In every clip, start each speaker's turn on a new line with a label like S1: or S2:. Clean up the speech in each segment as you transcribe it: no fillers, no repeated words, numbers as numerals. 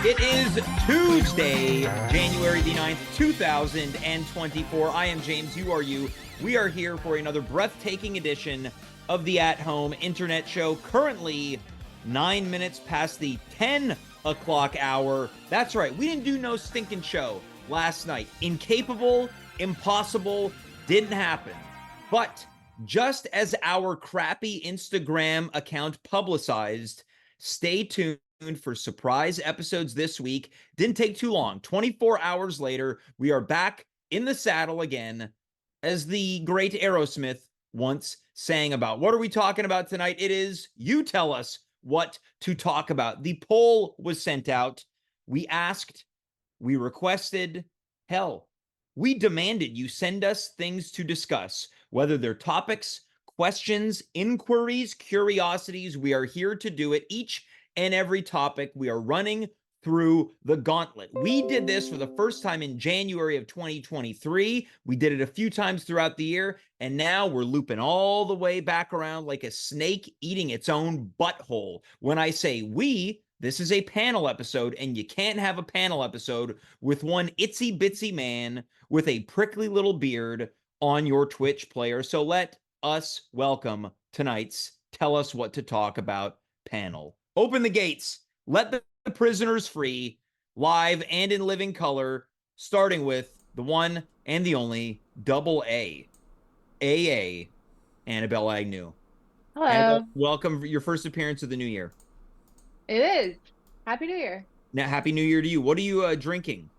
S1: It is Tuesday, January the 9th, 2024. I am James, you are you. We are here for another breathtaking edition of the At Home Internet Show. Currently, 9 minutes past the 10 o'clock hour. That's right, we didn't do no stinking show last night. Incapable, impossible, didn't happen. But just as our crappy Instagram account publicized, stay tuned for surprise episodes this week. Didn't take too long. 24 hours later, we are back in the saddle again, as the great Aerosmith once sang about. What are we talking about tonight? It is you tell us what to talk about. The poll was sent out. We asked, we requested, hell, we demanded you send us things to discuss, whether they're topics, questions, inquiries, curiosities. We are here to do it. Each and every topic, we are running through the gauntlet. We did this for the first time in January of 2023. We did it a few times throughout the year, and now we're looping all the way back around like a snake eating its own butthole. When I say we, this is a panel episode, and you can't have a panel episode with one itsy bitsy man with a prickly little beard on your Twitch player. So let us welcome tonight's Tell Us What to Talk About panel. Open the gates. Let the prisoners free, live and in living color, starting with the one and the only double AA, Annabelle Agnew.
S2: Hello.
S1: Annabelle, welcome for your first appearance of the new year.
S2: It is. Happy New Year.
S1: Now, Happy New Year to you. What are you drinking?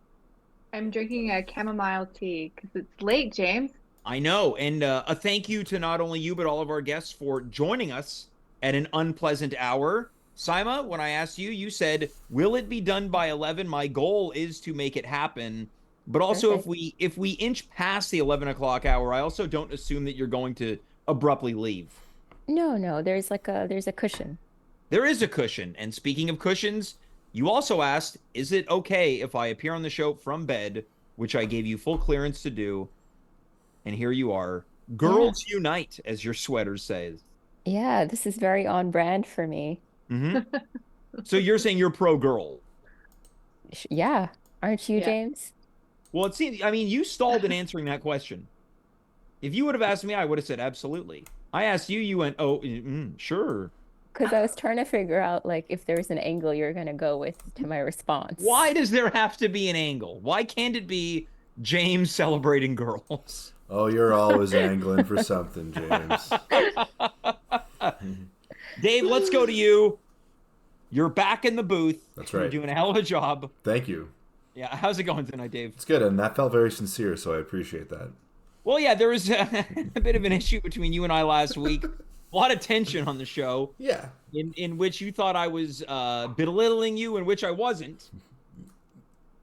S2: I'm drinking a chamomile tea because it's late, James.
S1: I know. And a thank you to not only you, but all of our guests for joining us at an unpleasant hour. Saima, when I asked you, you said, will it be done by 11? My goal is to make it happen. But also, if we inch past the 11 o'clock hour, I also don't assume that you're going to abruptly leave.
S3: No, there's a cushion.
S1: There is a cushion. And speaking of cushions, you also asked, is it okay if I appear on the show from bed, which I gave you full clearance to do. And here you are. Girls unite, as your sweater says.
S3: Yeah, this is very on brand for me.
S1: Mm-hmm. So you're saying you're pro girl?
S3: Yeah, aren't you, James?
S1: Well, it seems, I mean, you stalled in answering that question. If you would have asked me, I would have said absolutely. I asked you, you went, oh, sure.
S3: Because I was trying to figure out, like, if there's an angle you're going to go with to my response.
S1: Why does there have to be an angle? Why can't it be James celebrating girls?
S4: Oh, you're always angling for something, James.
S1: Dave, let's go to you. You're back in the booth.
S4: That's right.
S1: You're doing a hell of a job.
S4: Thank you.
S1: Yeah, how's it going tonight, Dave?
S4: It's good, and that felt very sincere, so I appreciate that.
S1: Well, yeah, there was a bit of an issue between you and I last week. A lot of tension on the show.
S4: Yeah.
S1: In which you thought I was belittling you, in which I wasn't.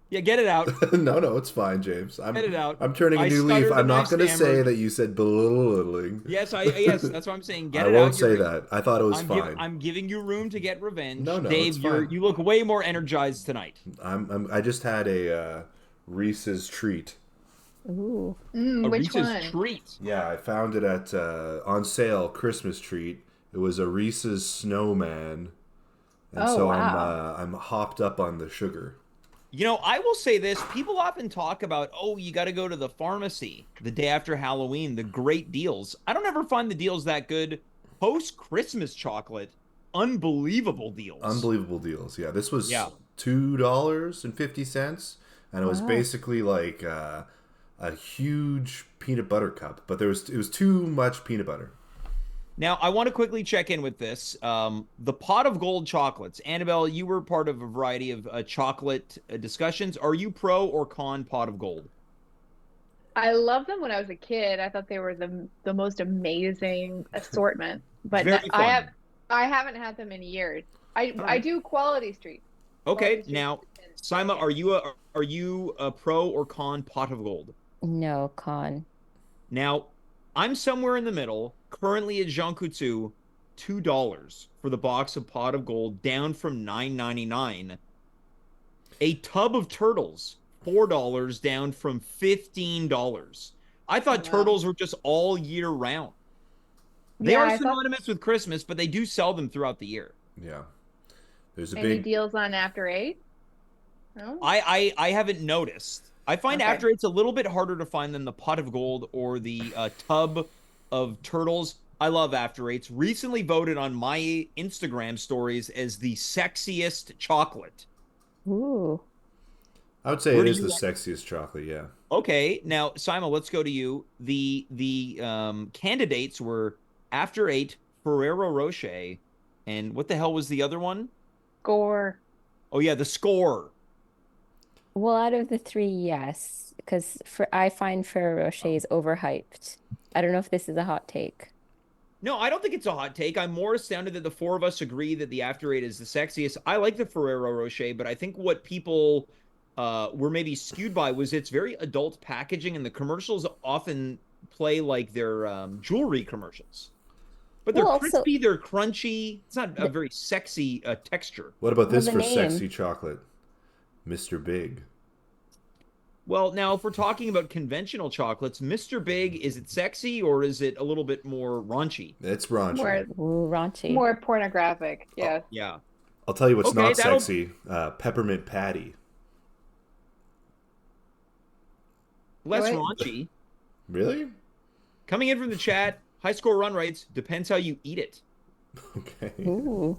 S1: Yeah, get it out.
S4: No, it's fine, James.
S1: Get it out.
S4: I'm turning a new leaf. I'm not going to say that you said belittling.
S1: Yes, yes, that's what I'm saying. Get it out.
S4: I won't say that. I thought it was fine.
S1: I'm giving you room to get revenge.
S4: No,
S1: Dave,
S4: it's fine.
S1: You look way more energized tonight.
S4: I just had a Reese's treat.
S3: Ooh.
S2: Which
S1: Reese's
S2: one?
S1: treat.
S4: Yeah, I found it at on sale Christmas treat. It was a Reese's Snowman, and I'm hopped up on the sugar.
S1: You know, I will say this. People often talk about, oh, you got to go to the pharmacy the day after Halloween, the great deals. I don't ever find the deals that good. Post-Christmas chocolate, unbelievable deals.
S4: Unbelievable deals. Yeah, this was $2.50, and it was basically like a huge peanut butter cup, but it was too much peanut butter.
S1: Now, I want to quickly check in with this. The pot of gold chocolates. Annabelle, you were part of a variety of chocolate discussions. Are you pro or con pot of gold?
S2: I loved them when I was a kid. I thought they were the most amazing assortment. But
S1: Very fun.
S2: I haven't had them in years. I do Quality Street.
S1: Okay, now, Saima, are you a pro or con pot of gold?
S3: No, con.
S1: Now, I'm somewhere in the middle. Currently at Jean Coutu, $2 for the box of pot of gold, down from $9.99. A tub of turtles, $4, down from $15. I thought turtles were just all year round. They are synonymous with Christmas, but they do sell them throughout the year.
S4: Yeah. There's
S2: Any deals on After 8? No?
S1: I haven't noticed. I find
S2: Okay.
S1: after it's a little bit harder to find than the pot of gold or the tub of turtles. I love After Eights. Recently voted on my Instagram stories as the sexiest chocolate.
S3: Ooh.
S4: I would say
S1: Where
S4: it
S1: do
S4: is the
S1: you?
S4: sexiest chocolate. Yeah.
S1: Okay, now Simon, let's go to you. The candidates were After Eight, Ferrero Rocher, and what the hell was the other one?
S2: Gore.
S1: Oh yeah, the Score.
S3: Well, out of the three, yes, because I find Ferrero Rocher is overhyped. I don't know if this is a hot take.
S1: No, I don't think it's a hot take. I'm more astounded that the four of us agree that the After Eight is the sexiest. I like the Ferrero Rocher, but I think what people were maybe skewed by was its very adult packaging, and the commercials often play like they're jewelry commercials. But they're
S3: Well, also
S1: crispy, they're crunchy. It's not a
S3: the,
S1: very sexy texture.
S4: What about
S3: well,
S4: this
S3: the
S4: for
S3: name.
S4: sexy chocolate? Mr. Big.
S1: Well, now if we're talking about conventional chocolates, Mr. Big, is it sexy or is it a little bit more raunchy?
S4: It's raunchy.
S2: More
S3: Ooh, raunchy.
S2: more pornographic.
S4: Oh,
S2: Yes.
S1: Yeah.
S4: I'll tell you what's
S1: Okay,
S4: not
S1: that'll
S4: sexy. Peppermint patty.
S1: less
S2: What?
S1: raunchy.
S4: Really?
S1: Coming in from the chat, high score run rates depends how you eat it.
S4: Okay.
S3: Ooh.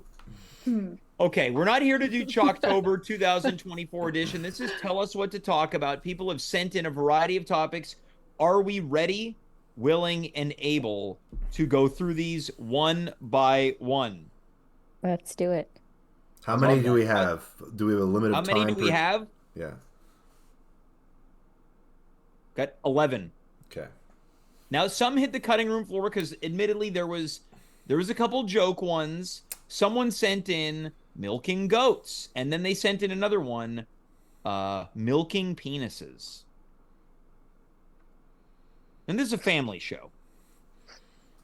S2: Hmm.
S1: Okay, we're not here to do Chalktober 2024 edition. This is Tell Us What to Talk About. People have sent in a variety of topics. Are we ready, willing, and able to go through these one by one?
S3: Let's do it.
S4: How
S1: I
S4: many
S1: love
S4: do we
S1: that.
S4: have? Do we have a limit
S1: How
S4: of
S1: many
S4: time
S1: do we have?
S4: Yeah.
S1: Got 11.
S4: Okay.
S1: Now, some hit the cutting room floor because admittedly there was a couple joke ones. Someone sent in milking goats, and then they sent in another one, milking penises. And this is a family show.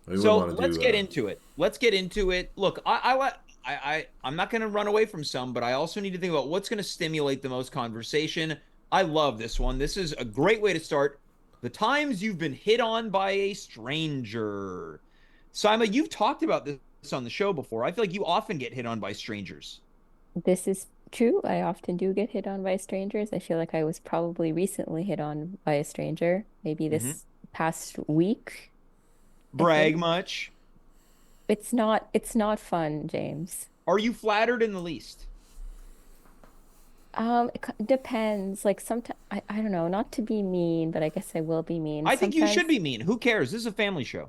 S4: We wouldn't
S1: So
S4: want to
S1: let's
S4: do.
S1: get into it. Let's get into it. Look, I'm not going to run away from some, but I also need to think about what's going to stimulate the most conversation. I love this one. This is a great way to start. The times you've been hit on by a stranger. Saima, you've talked about this on the show before. I feel like you often get hit on by strangers.
S3: This is true. I often do get hit on by strangers. I feel like I was probably recently hit on by a stranger, maybe
S1: Mm-hmm.
S3: this past week, I
S1: Brag
S3: think.
S1: much?
S3: It's not fun, James.
S1: Are you flattered in the least?
S3: Depends. Like sometimes I don't know, not to be mean, but I guess I will be mean.
S1: I think you should
S3: Sometimes,
S1: be mean. Who cares? This is a family show.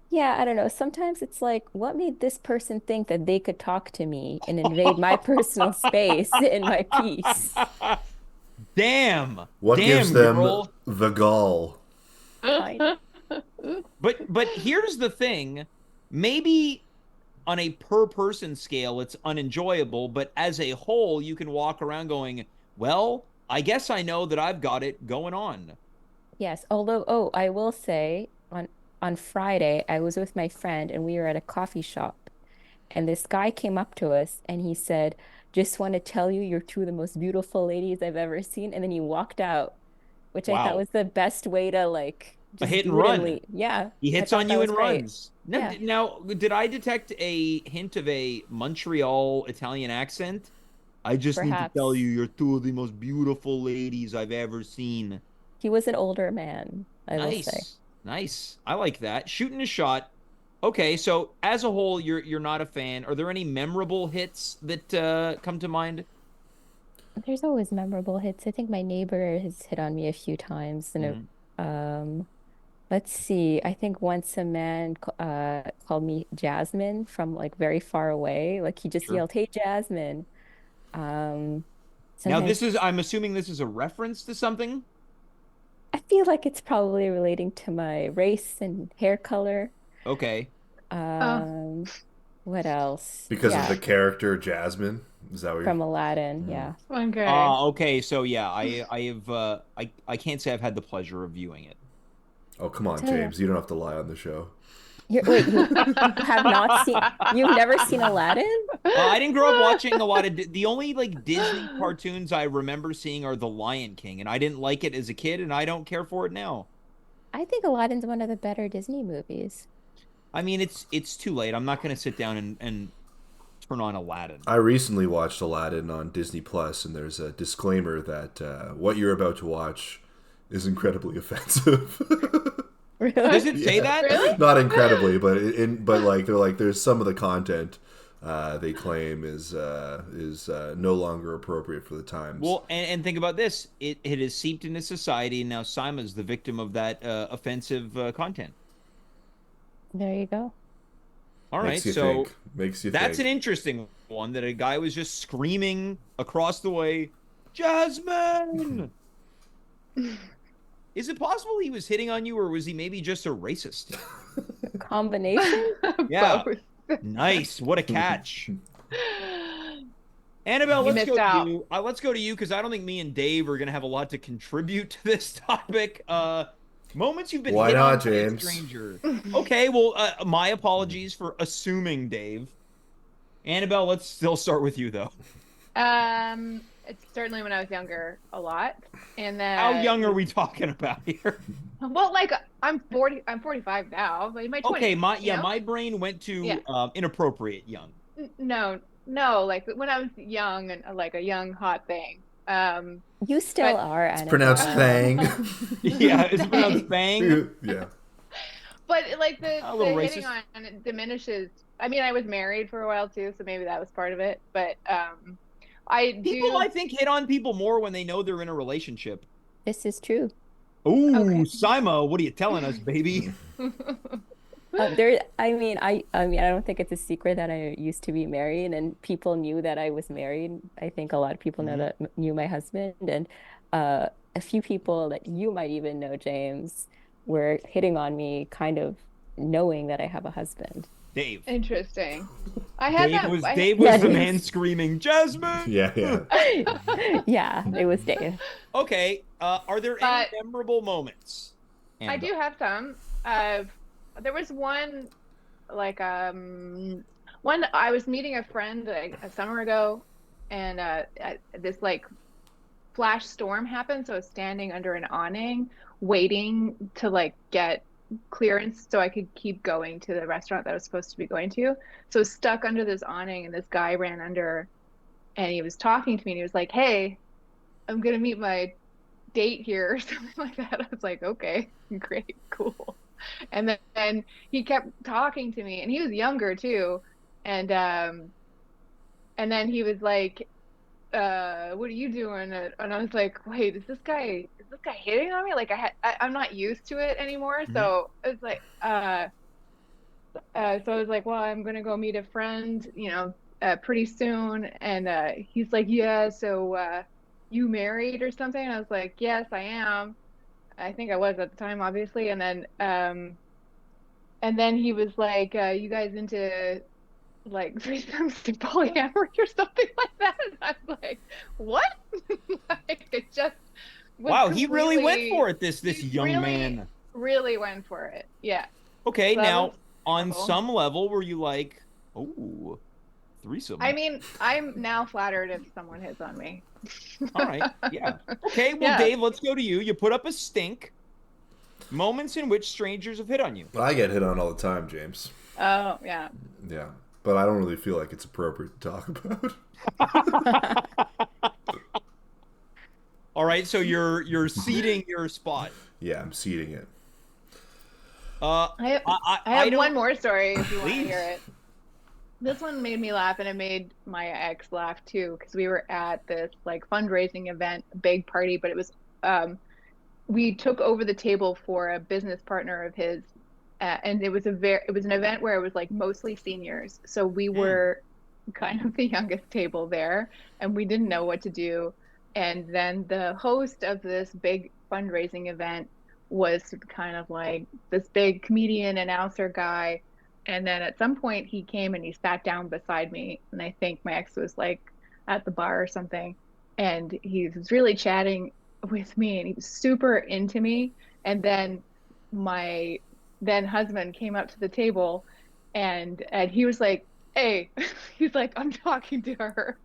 S3: yeah, I don't know. Sometimes it's like, what made this person think that they could talk to me and invade my personal space in my peace?
S1: Damn.
S4: What gives
S1: Damn,
S4: them
S1: girl.
S4: the gall?
S3: I
S1: But here's the thing. Maybe on a per person scale it's unenjoyable, but as a whole you can walk around going, "Well, I guess I know that I've got it going on."
S3: Yes, although I will say on Friday I was with my friend and we were at a coffee shop and this guy came up to us and he said, "Just want to tell you you're two of the most beautiful ladies I've ever seen." And then he walked out, which I thought
S1: Wow.
S3: was the best way to like
S1: A
S3: just
S1: hit and
S3: do it and
S1: run.
S3: leave. Yeah,
S1: He
S3: I
S1: hits
S3: thought
S1: on
S3: that
S1: you
S3: was
S1: and
S3: great.
S1: runs. Now,
S3: Yeah,
S1: now, did I detect a hint of a Montreal Italian accent? I just need to tell
S3: perhaps.
S1: you, you're two of the most beautiful ladies I've ever seen.
S3: He was an older man, I will say.
S1: Nice. Nice. I like that. Shooting a shot. Okay, so as a whole, you're not a fan. Are there any memorable hits that come to mind?
S3: There's always memorable hits. I think my neighbor has hit on me a few times, and
S1: Mhm.
S3: um, let's see. I think once a man called me Jasmine from like very far away. Like he just
S1: Sure.
S3: yelled, "Hey, Jasmine." Um,
S1: Now,
S3: sometimes
S1: I'm assuming this is a reference to something.
S3: I feel like it's probably relating to my race and hair color.
S1: Okay.
S2: Oh,
S3: Um, what else?
S4: Because of
S3: Yeah,
S4: the character Jasmine. Is that what you're?
S3: from Aladdin.
S4: Mm.
S3: Yeah.
S2: okay.
S1: Okay. So yeah, I have I can't say I've had the pleasure of viewing it.
S4: Oh, come on,
S3: So
S4: James. You don't have to lie on the show.
S3: wait, you have not seen, you've never seen Aladdin?
S1: I didn't grow up watching a lot of the only like Disney cartoons I remember seeing are The Lion King, and I didn't like it as a kid, and I don't care for it now.
S3: I think Aladdin's one of the better Disney movies.
S1: I mean, it's too late. I'm not going to sit down and turn on Aladdin.
S4: I recently watched Aladdin on Disney Plus, and there's a disclaimer that what you're about to watch is incredibly offensive.
S3: Really?
S1: Does it say that?
S2: Really?
S4: Not incredibly, but but like they're like there's some of the content they claim is no longer appropriate for the times.
S1: Well, and think about this. It has seeped into society, and now Saima's the victim of that offensive content.
S3: There you go.
S1: All right,
S4: Makes you
S1: so
S4: think. Makes you
S1: that's
S4: think.
S1: an interesting one that a guy was just screaming across the way, Jasmine! Is it possible he was hitting on you, or was he maybe just a racist?
S3: Combination?
S1: Yeah.
S2: Both.
S1: Nice. What a catch. Annabelle,
S2: You
S1: let's
S2: missed
S1: go to
S2: out.
S1: you. Let's go to you because I don't think me and Dave are going to have a lot to contribute to this topic. Moments you've been
S4: Why
S1: hit
S4: not,
S1: on by a
S4: James?
S1: stranger. Okay, well, my apologies for assuming, Dave. Annabelle, let's still start with you, though.
S2: It's certainly when I was younger, a lot. And then
S1: How young are we talking about here?
S2: Well, like I'm 45 now, but in my 20s.
S1: Okay,
S2: you know?
S1: my brain went to
S2: Yeah.
S1: inappropriate young.
S2: No, like when I was young and like a young hot thing.
S3: You still
S2: But-
S3: are,
S4: It's
S3: Annabelle.
S4: pronounced Fang.
S1: Yeah, it's pronounced bang.
S4: Yeah.
S2: But like
S1: A
S2: the
S1: little
S2: hitting
S1: racist.
S2: on it diminishes. I mean, I was married for a while too, so maybe that was part of it. But
S1: People, I think, hit on people more when they know they're in a relationship.
S3: This is true.
S1: Ooh,
S2: Okay.
S1: Saima, what are you telling us, baby?
S3: I don't think it's a secret that I used to be married, and people knew that I was married. I think a lot of people know that knew my husband, and a few people that you might even know, James, were hitting on me, kind of knowing that I have a husband.
S1: Dave.
S2: Interesting. I had
S1: Dave
S2: that.
S1: was
S2: I-
S1: Dave was
S3: Yeah,
S1: the
S3: Dave.
S1: man screaming, Jasmine.
S4: Yeah.
S3: Yeah, it was Dave.
S1: Okay, are there any
S2: But-
S1: memorable moments?
S2: I do have some. There was one, like one. I was meeting a friend like a summer ago, and this like flash storm happened. So I was standing under an awning, waiting to like get clearance so I could keep going to the restaurant that I was supposed to be going to. So I was stuck under this awning, and this guy ran under, and he was talking to me, and he was like, "Hey, I'm gonna meet my date here," or something like that. I was like, okay, great, cool. And then he kept talking to me, and he was younger too. And then he was like, what are you doing? And I was like, wait, is this guy hitting on me? Like I'm not used to it anymore. So it's like so I was like, well, I'm gonna go meet a friend, pretty soon. And he's like, yeah, so you married or something? And I was like, yes, I am. I think I was at the time, obviously. And then he was like, you guys into like threesomes and polyamory or something like that? And I was like, what? Like, it just was
S1: Wow, he really went
S2: completely-
S1: for it, this
S2: he
S1: young
S2: really,
S1: man.
S2: really went for it. Yeah.
S1: Okay,
S2: So that
S1: now
S2: was
S1: on
S2: memorable.
S1: some level were you like, oh, threesome?
S2: I mean, I'm now flattered if someone hits on me.
S1: All right, yeah. Okay, well,
S2: Yeah.
S1: Dave, let's go to you. You put up a stink. Moments in which strangers have hit on you.
S4: I get hit on all the time, James.
S2: Oh, yeah.
S4: Yeah. But I don't really feel like it's appropriate to talk about.
S1: All right, so you're ceding your spot.
S4: Yeah, I'm seeding it.
S2: I
S1: I
S2: have
S1: don't-
S2: one more story if you want to
S1: Please.
S2: hear it. This one made me laugh, and it made my ex laugh too, because we were at this like fundraising event, big party, but it was we took over the table for a business partner of his, and it was an event where it was like mostly seniors, so we were kind of the youngest table there, and we didn't know what to do. And then the host of this big fundraising event was kind of like this big comedian announcer guy. And then at some point he came and he sat down beside me. And I think my ex was like at the bar or something. And he was really chatting with me, and he was super into me. And then my then husband came up to the table, and he was like, hey, he's like, I'm talking to her.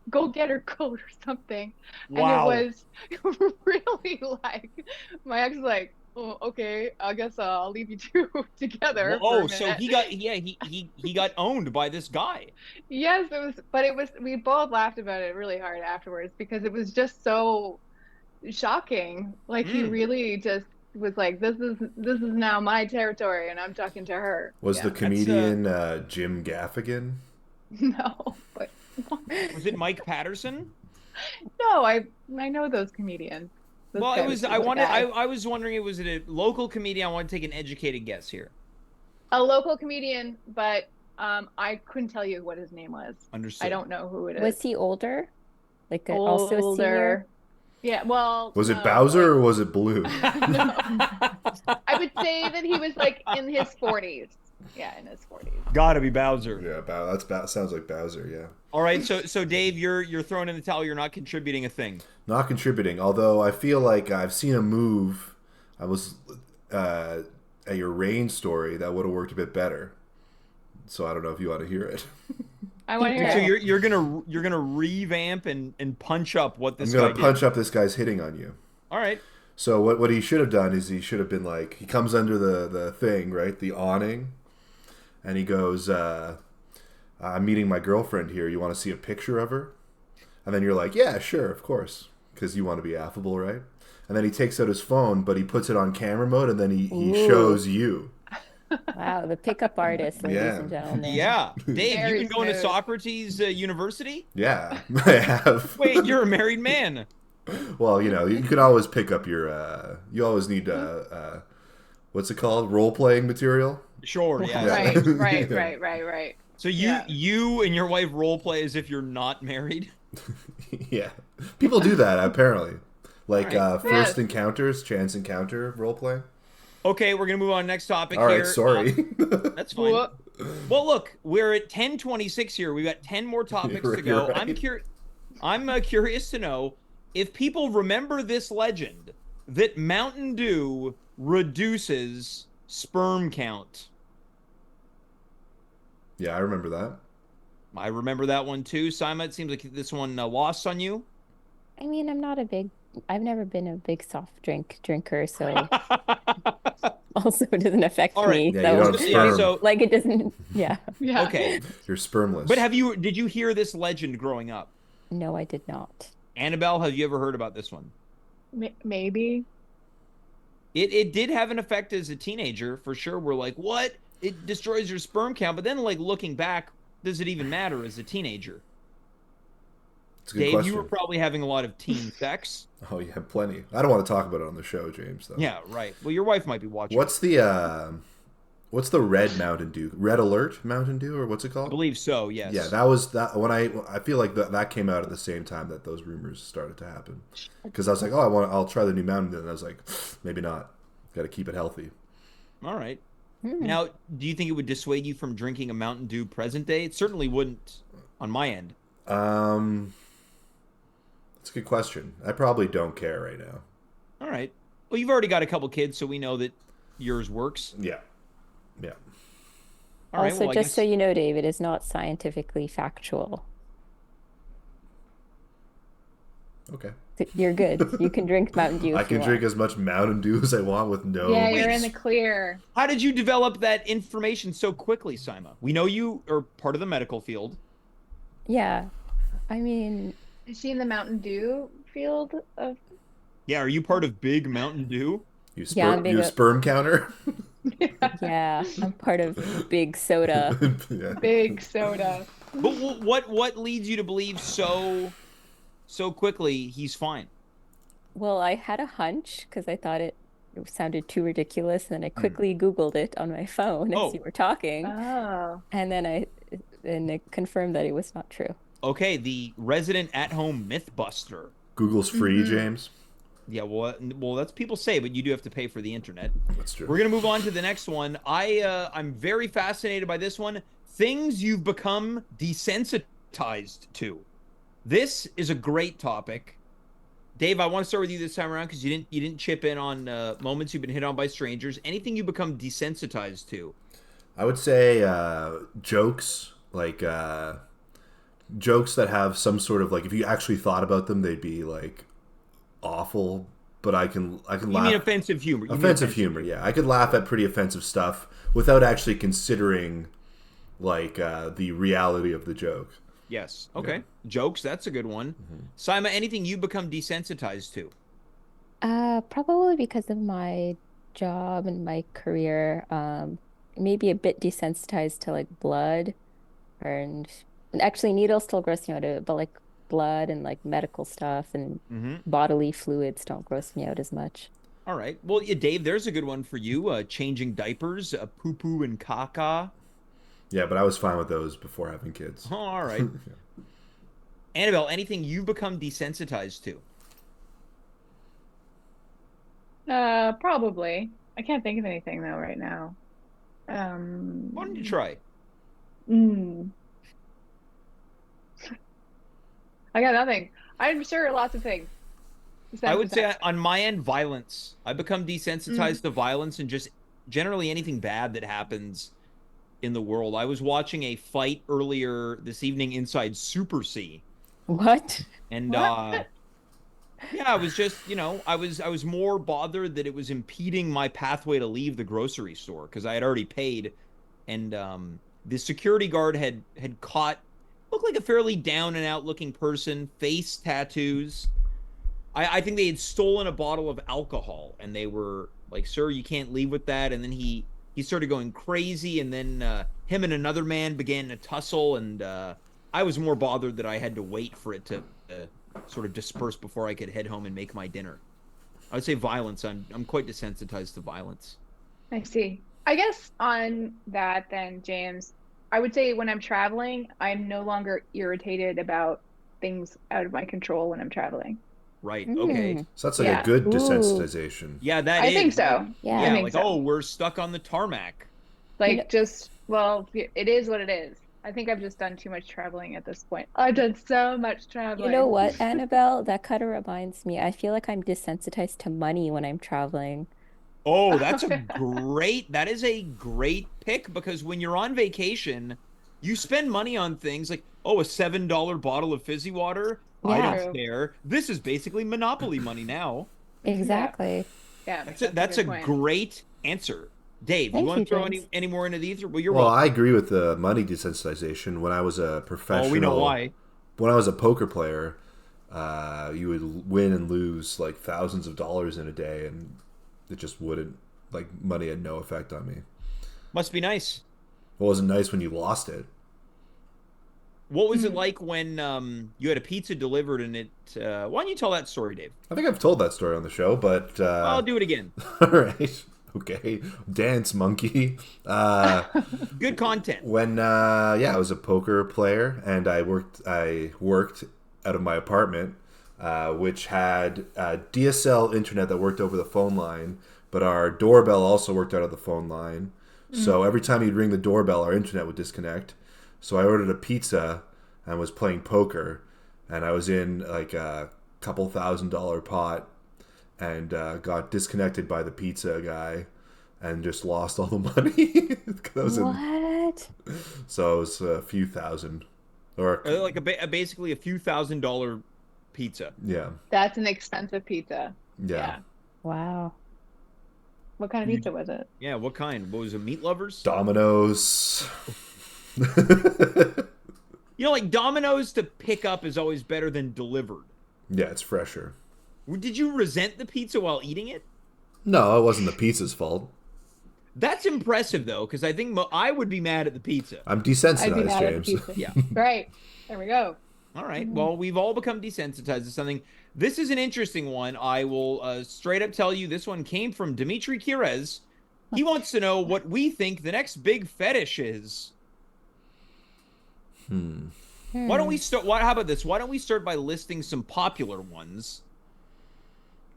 S2: Go get her coat or something.
S1: Wow.
S2: And it was really like, my ex was like, Oh, okay, I guess I'll leave you two together for a
S1: So
S2: minute.
S1: he got owned by this guy.
S2: Yes, we both laughed about it really hard afterwards because it was just so shocking. Like he
S1: Mm,
S2: really just was like, this is now my territory and I'm talking to her.
S4: Was the
S2: Yeah.
S1: that's
S4: comedian Jim Gaffigan?
S2: No, but
S1: was it Mike Patterson?
S2: no, I know those comedians. This
S1: Well, it
S2: guy was
S1: was.
S2: just a guy.
S1: I was wondering, was it a local comedian? I want to take an educated guess here.
S2: A local comedian, but I couldn't tell you what his name was. I
S1: Understood.
S2: don't know who it is.
S3: Was he older? Also a senior?
S2: Older. Yeah, well,
S4: Was it
S2: no,
S4: Bowser
S2: like
S4: or was it Blue?
S2: no. I would say that he was like in his 40s. Yeah, in his 40s.
S1: Gotta be Bowser.
S4: Yeah, sounds like Bowser. Yeah,
S1: All right, so Dave, you're throwing in the towel. You're not contributing a thing.
S4: not contributing. Although I feel like I've seen a move. I was at your rain story that would have worked a bit better. So I don't know if you want to hear it.
S2: I want to hear
S1: So
S2: it.
S1: you're gonna revamp and punch up what
S4: I'm
S1: this
S4: gonna
S1: guy
S4: punch
S1: did.
S4: up this guy's hitting on you.
S1: All right.
S4: So what he should have done is he should have been like, he comes under the thing, right, the awning, and he goes, I'm meeting my girlfriend here. You want to see a picture of her? And then you're like, yeah, sure, of course, because you want to be affable, right? And then he takes out his phone, but he puts it on camera mode, and then he shows you.
S3: Wow, the pickup artist, ladies
S4: Yeah.
S3: and gentlemen.
S1: Yeah, Dave,
S2: Very
S1: you've been going to
S2: smooth.
S1: Socrates University?
S4: Yeah, I have.
S1: Wait, you're a married man.
S4: Well, you can always pick up your. You always need what's it called? Role playing material.
S1: Sure, yeah.
S2: Right.
S1: So
S2: Yeah.
S1: you and your wife role play as if you're not married.
S4: Yeah, people do that apparently. Like
S1: All right.
S4: first
S2: Yeah.
S4: encounters, chance encounter role playing.
S1: Okay, we're gonna move on next topic
S4: All
S1: here.
S4: right, sorry.
S1: That's fine.
S2: Whoop.
S1: Well, look, we're at 10:26 here. We've got 10 more topics to go.
S4: You're right.
S1: I'm curious to know if people remember this legend that Mountain Dew reduces sperm count.
S4: Yeah, I remember that.
S1: I remember that one too. Saima, it seems like this one lost on you.
S3: I mean, I've never been a big soft drink drinker, so also it doesn't affect
S1: All right.
S3: me.
S4: Yeah, you don't have
S3: So,
S4: sperm.
S1: so
S3: like it doesn't, yeah.
S2: Yeah.
S1: okay.
S4: You're spermless.
S1: But did you hear this legend growing up?
S3: No, I did not.
S1: Annabelle, have you ever heard about this one?
S2: Maybe.
S1: It did have an effect as a teenager, for sure. We're like, what? It destroys your sperm count. But then, like, looking back, does it even matter as a teenager?
S4: It's a good
S1: Dave,
S4: question.
S1: you were probably having a lot of teen sex.
S4: Oh, yeah, plenty. I don't want to talk about it on the show, James. Though.
S1: Yeah, right. Well, your wife might be watching.
S4: What's the red Mountain Dew? Red Alert Mountain Dew, or what's it
S1: I
S4: called?
S1: believe so, yes.
S4: Yeah, that was that when I feel like that came out at the same time that those rumors started to happen. Because I was like, oh, I'll try the new Mountain Dew, and I was like, maybe not. Got to keep it healthy.
S1: All right.
S3: Hmm.
S1: Now, do you think it would dissuade you from drinking a Mountain Dew present day? It certainly wouldn't on my end.
S4: That's a good question. I probably don't care right now.
S1: All right. Well, you've already got a couple kids, so we know that yours works.
S4: Yeah. Yeah.
S1: All right.
S3: Also,
S1: Well, I
S3: just
S1: guess...
S3: so you know, Dave, it is not scientifically factual.
S4: Okay.
S3: You're good. You can drink Mountain Dew.
S4: I
S3: if you
S4: can drink
S3: want.
S4: as much Mountain Dew as I want with no.
S2: Yeah,
S1: Wait.
S2: you're in the clear.
S1: How did you develop that information so quickly, Saima? We know you are part of the medical field.
S3: Yeah. I mean,
S2: Is she in the Mountain Dew field of?
S1: Yeah, are you part of Big Mountain Dew?
S4: You,
S3: Yeah, I'm big
S4: you
S3: up-
S4: sperm counter.
S3: yeah, I'm part of Big Soda.
S4: Yeah.
S2: Big soda.
S1: But what leads you to believe so quickly he's fine?
S3: Well, I had a hunch because I thought it sounded too ridiculous, and I quickly Googled it on my phone
S1: Oh.
S3: as you were talking,
S2: Oh.
S3: and then it confirmed that it was not true.
S1: Okay, the resident at-home mythbuster.
S4: Google's free, James.
S1: Yeah, well, that's people say, but you do have to pay for the internet.
S4: That's true.
S1: We're gonna move on to the next one. I'm very fascinated by this one. Things you've become desensitized to. This is a great topic. Dave, I want to start with you this time around because you didn't chip in on moments you've been hit on by strangers. Anything you become desensitized to?
S4: I would say jokes, like jokes that have some sort of, like, if you actually thought about them, they'd be like awful, but I can
S1: You
S4: laugh.
S1: mean offensive humor?
S4: Offensive humor, yeah. I could laugh at pretty offensive stuff without actually considering like the reality of the joke.
S1: Yes. Okay. Jokes. That's a good one. Saima, anything you become desensitized to?
S3: Probably because of my job and my career. Maybe a bit desensitized to like blood and actually needles still gross me out, but like blood and like medical stuff and
S1: Mm-hmm.
S3: bodily fluids don't gross me out as much.
S1: All right. Well, yeah, Dave, there's a good one for you. Changing diapers, poo poo and caca.
S4: Yeah, but I was fine with those before having kids.
S1: Oh, all right. Annabelle, anything you've become desensitized to?
S2: Probably. I can't think of anything though right now.
S1: Why don't you try?
S2: Mm, I got nothing. I'm sure lots of things.
S1: I would say
S2: Desensitized.
S1: on my end, violence. I become desensitized to violence and just generally anything bad that happens in the world. I was watching a fight earlier this evening inside Super C,
S3: What?
S1: and
S2: What?
S1: yeah, I was just, I was more bothered that it was impeding my pathway to leave the grocery store because I had already paid, and the security guard had caught looked like a fairly down and out looking person, face tattoos. I think they had stolen a bottle of alcohol, and they were like, "Sir, you can't leave with that." And then he started going crazy, and then him and another man began to tussle, and I was more bothered that I had to wait for it to sort of disperse before I could head home and make my dinner. I would say violence. I'm quite desensitized to violence.
S2: I see. I guess on that then, James, I would say when I'm traveling, I'm no longer irritated about things out of my control when I'm traveling.
S1: Right. Okay.
S3: Mm,
S4: So that's like a
S2: Yeah.
S4: good
S3: Ooh.
S4: desensitization.
S1: Yeah, that
S2: I
S1: is.
S2: think
S1: Like,
S2: so. I
S3: yeah.
S1: yeah,
S2: think
S1: like,
S2: so.
S1: oh, we're stuck on the tarmac.
S3: You know,
S2: Like just, well, it is what it is. I think I've just done too much traveling at this point. I've done so much
S3: you know
S2: traveling.
S3: what, Annabelle? That kind of reminds me. I feel like I'm desensitized to money when I'm traveling.
S1: Oh, that is a great pick because when you're on vacation, you spend money on things like, oh, a $7 bottle of fizzy water. I
S3: Yeah,
S1: don't
S2: True.
S1: care. This is basically Monopoly money now.
S2: Yeah.
S3: exactly.
S2: Yeah.
S1: That's
S2: a
S1: a
S2: good point.
S1: great answer. Dave, you
S3: Thank you,
S1: want to throw
S3: James.
S1: any more into the ether? Well, you're
S4: Well,
S1: welcome.
S4: I agree with the money desensitization. When I was a
S1: Oh, we know
S4: professional,
S1: why.
S4: when I was a poker player, you would win and lose like thousands of dollars in a day, and it just wouldn't like money had no effect on me.
S1: Must be nice.
S4: It wasn't nice when you lost it.
S1: What was it
S2: Hmm.
S1: like when you had a pizza delivered and it why don't you tell that story, Dave?
S4: I think I've told that story on the show, but
S1: I'll do it again.
S4: all right, okay, dance monkey.
S1: Good content.
S4: When yeah, I was a poker player, and I worked out of my apartment, which had DSL internet that worked over the phone line, but our doorbell also worked out of the phone line. So every time you'd ring the doorbell, our internet would disconnect. So I ordered a pizza and was playing poker, and I was in like a couple $1,000 pot, and got disconnected by the pizza guy, and just lost all the money. 'Cause I was in,
S3: What?
S4: so it was a few thousand, or
S1: Like basically a few $1,000 pizza.
S4: yeah,
S2: That's an expensive pizza.
S4: yeah.
S2: Yeah.
S3: Wow.
S2: What kind of pizza was it?
S1: Yeah, what kind? What was it? Meat lovers?
S4: Domino's.
S1: Like Domino's to pick up is always better than delivered.
S4: Yeah, it's fresher.
S1: Did you resent the pizza while eating it?
S4: No, it wasn't the pizza's fault.
S1: That's impressive though, because I think I would be mad at the pizza.
S4: I'm
S2: I'd be
S4: desensitized,
S2: mad at the
S4: James.
S2: pizza.
S1: Yeah.
S2: Right. There we go.
S1: All right. Well, we've all become desensitized to something. This is an interesting one. I will straight up tell you this one came from Dimitri Kirez. He wants to know what we think the next big fetish is. Why don't we start? How about this? Why don't we start by listing some popular ones,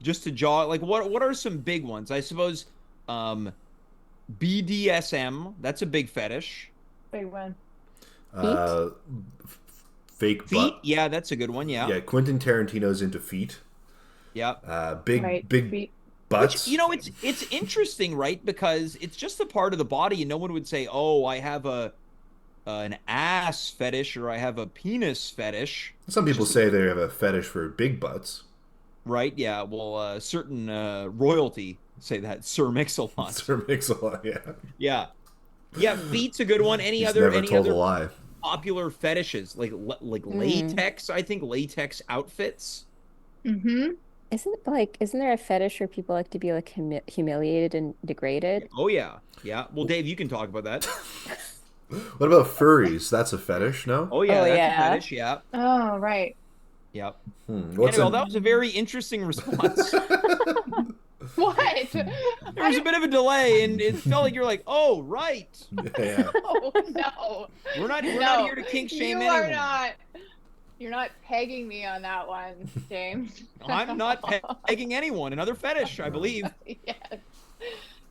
S1: just to jaw? Like, what are some big ones? I suppose, BDSM. That's a big fetish.
S2: Big one.
S4: Uh, fake
S1: Feet.
S4: butt.
S1: Yeah, that's a good one. Yeah.
S4: Yeah, Quentin Tarantino's into feet.
S1: Yeah.
S4: Big
S2: Right.
S4: big
S2: Feet.
S4: butts.
S1: Which, it's interesting, right? Because it's just a part of the body, and no one would say, "Oh, I have an ass fetish or I have a penis fetish."
S4: Some people say they have a fetish for big butts.
S1: Right? Yeah. Well, certain royalty say that Sir Mix-a-Lot.
S4: Sir Mix-a-Lot, yeah.
S1: Yeah. Yeah, feet's a good one. Any
S4: He's
S1: other
S4: never told a lie.
S1: popular fetishes like latex? I think latex outfits.
S2: Mm-hmm.
S3: Isn't there a fetish where people like to be like humiliated and degraded?
S1: Oh yeah, yeah. Well, Dave, you can talk about that.
S4: What about furries? That's a fetish, no?
S1: Oh yeah,
S3: Oh
S1: that's a
S3: yeah.
S1: fetish. Yeah,
S2: Oh, right.
S1: yeah.
S4: What's
S1: Annabelle, that was a very interesting response.
S2: What?
S1: There was a bit of a delay, and it felt like you're like, "Oh, right."
S4: Yeah.
S2: Oh, no.
S1: We're not
S2: No,
S1: here to kink shame
S2: you
S1: anyone.
S2: are not. You're not pegging me on that one, James.
S1: I'm not pegging anyone. Another fetish, I believe.
S2: Yes.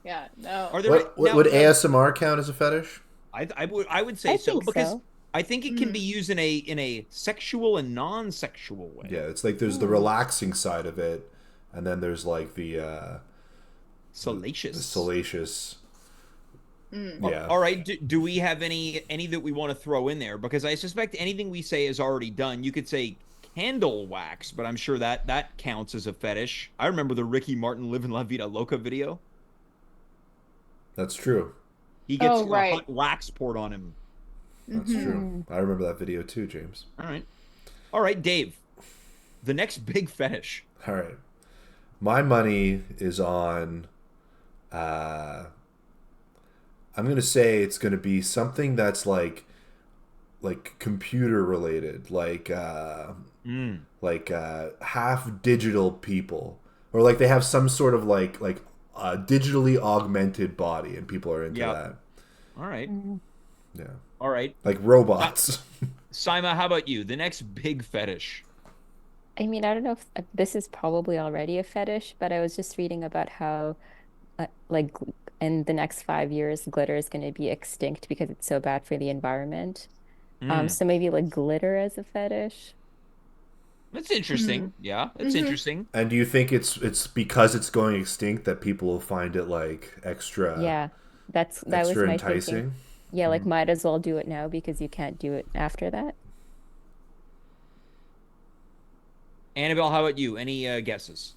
S2: Yeah, no.
S1: Are there
S4: Would ASMR count as a fetish?
S1: I would say
S3: I
S1: so
S3: think
S1: because
S3: so.
S1: I think it can be used in a sexual and non-sexual way.
S4: Yeah, it's like there's the relaxing side of it, and then there's like the
S1: Salacious.
S4: salacious. Yeah.
S1: All right. Do we have any that we want to throw in there? Because I suspect anything we say is already done. You could say candle wax, but I'm sure that counts as a fetish. I remember the Ricky Martin "Livin' La Vida Loca" video.
S4: That's true.
S1: He gets
S2: right.
S1: hot wax poured on him.
S4: That's true. I remember that video too, James.
S1: All right, Dave. The next big fetish.
S4: All right. My money is on I'm going to say it's going to be something that's like computer related, like half digital people, or like they have some sort of like digitally augmented body, and people are into that.
S1: All right.
S4: Yeah.
S1: All right.
S4: Like robots.
S1: Saima, how about you? The next big fetish.
S3: I mean, I don't know if this is probably already a fetish, but I was just reading about how, like, in the next 5 years, glitter is going to be extinct because it's so bad for the environment. So maybe like glitter as a fetish.
S1: That's interesting. Yeah, that's interesting.
S4: And do you think it's because it's going extinct that people will find it like extra?
S3: Yeah, that was
S4: extra
S3: my
S4: enticing?
S3: thinking. Yeah, like might as well do it now because you can't do it after that.
S1: Annabelle, how about you? Any guesses?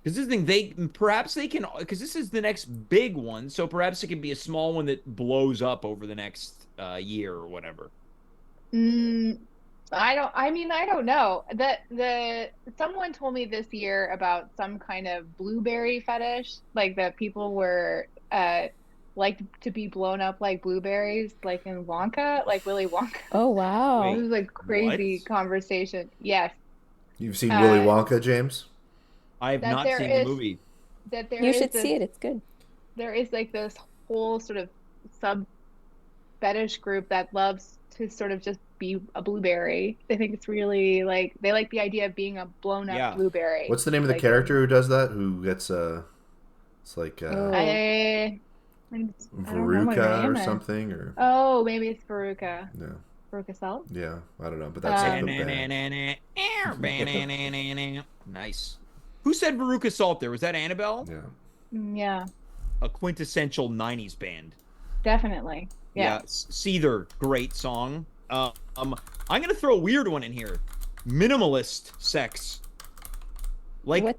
S1: Because this thing, perhaps they can, because this is the next big one, so perhaps it can be a small one that blows up over the next year or whatever.
S2: I don't know. Someone told me this year about some kind of blueberry fetish, like that people were like to be blown up like blueberries, like in Wonka, like Willy Wonka.
S3: Oh wow.
S2: It was like crazy conversation. Yes.
S4: You've seen Willy Wonka, James?
S1: I have not seen the movie.
S3: You should see it. It's good.
S2: There is like this whole sort of sub fetish group that loves to sort of just be a blueberry. They think it's really like they like the idea of being a blown up blueberry.
S4: What's the name of the character who does that? Who gets it's like Veruca or something, or
S2: maybe it's Veruca.
S4: Yeah.
S2: Veruca Salt?
S4: Yeah, I don't know, but that's like the
S1: band. Nice. Who said Veruca Salt there? Was that Annabelle?
S4: Yeah.
S2: Yeah.
S1: A quintessential 90s band.
S2: Definitely. Yeah.
S1: Seether, great song. I'm going to throw a weird one in here. Minimalist sex. Like,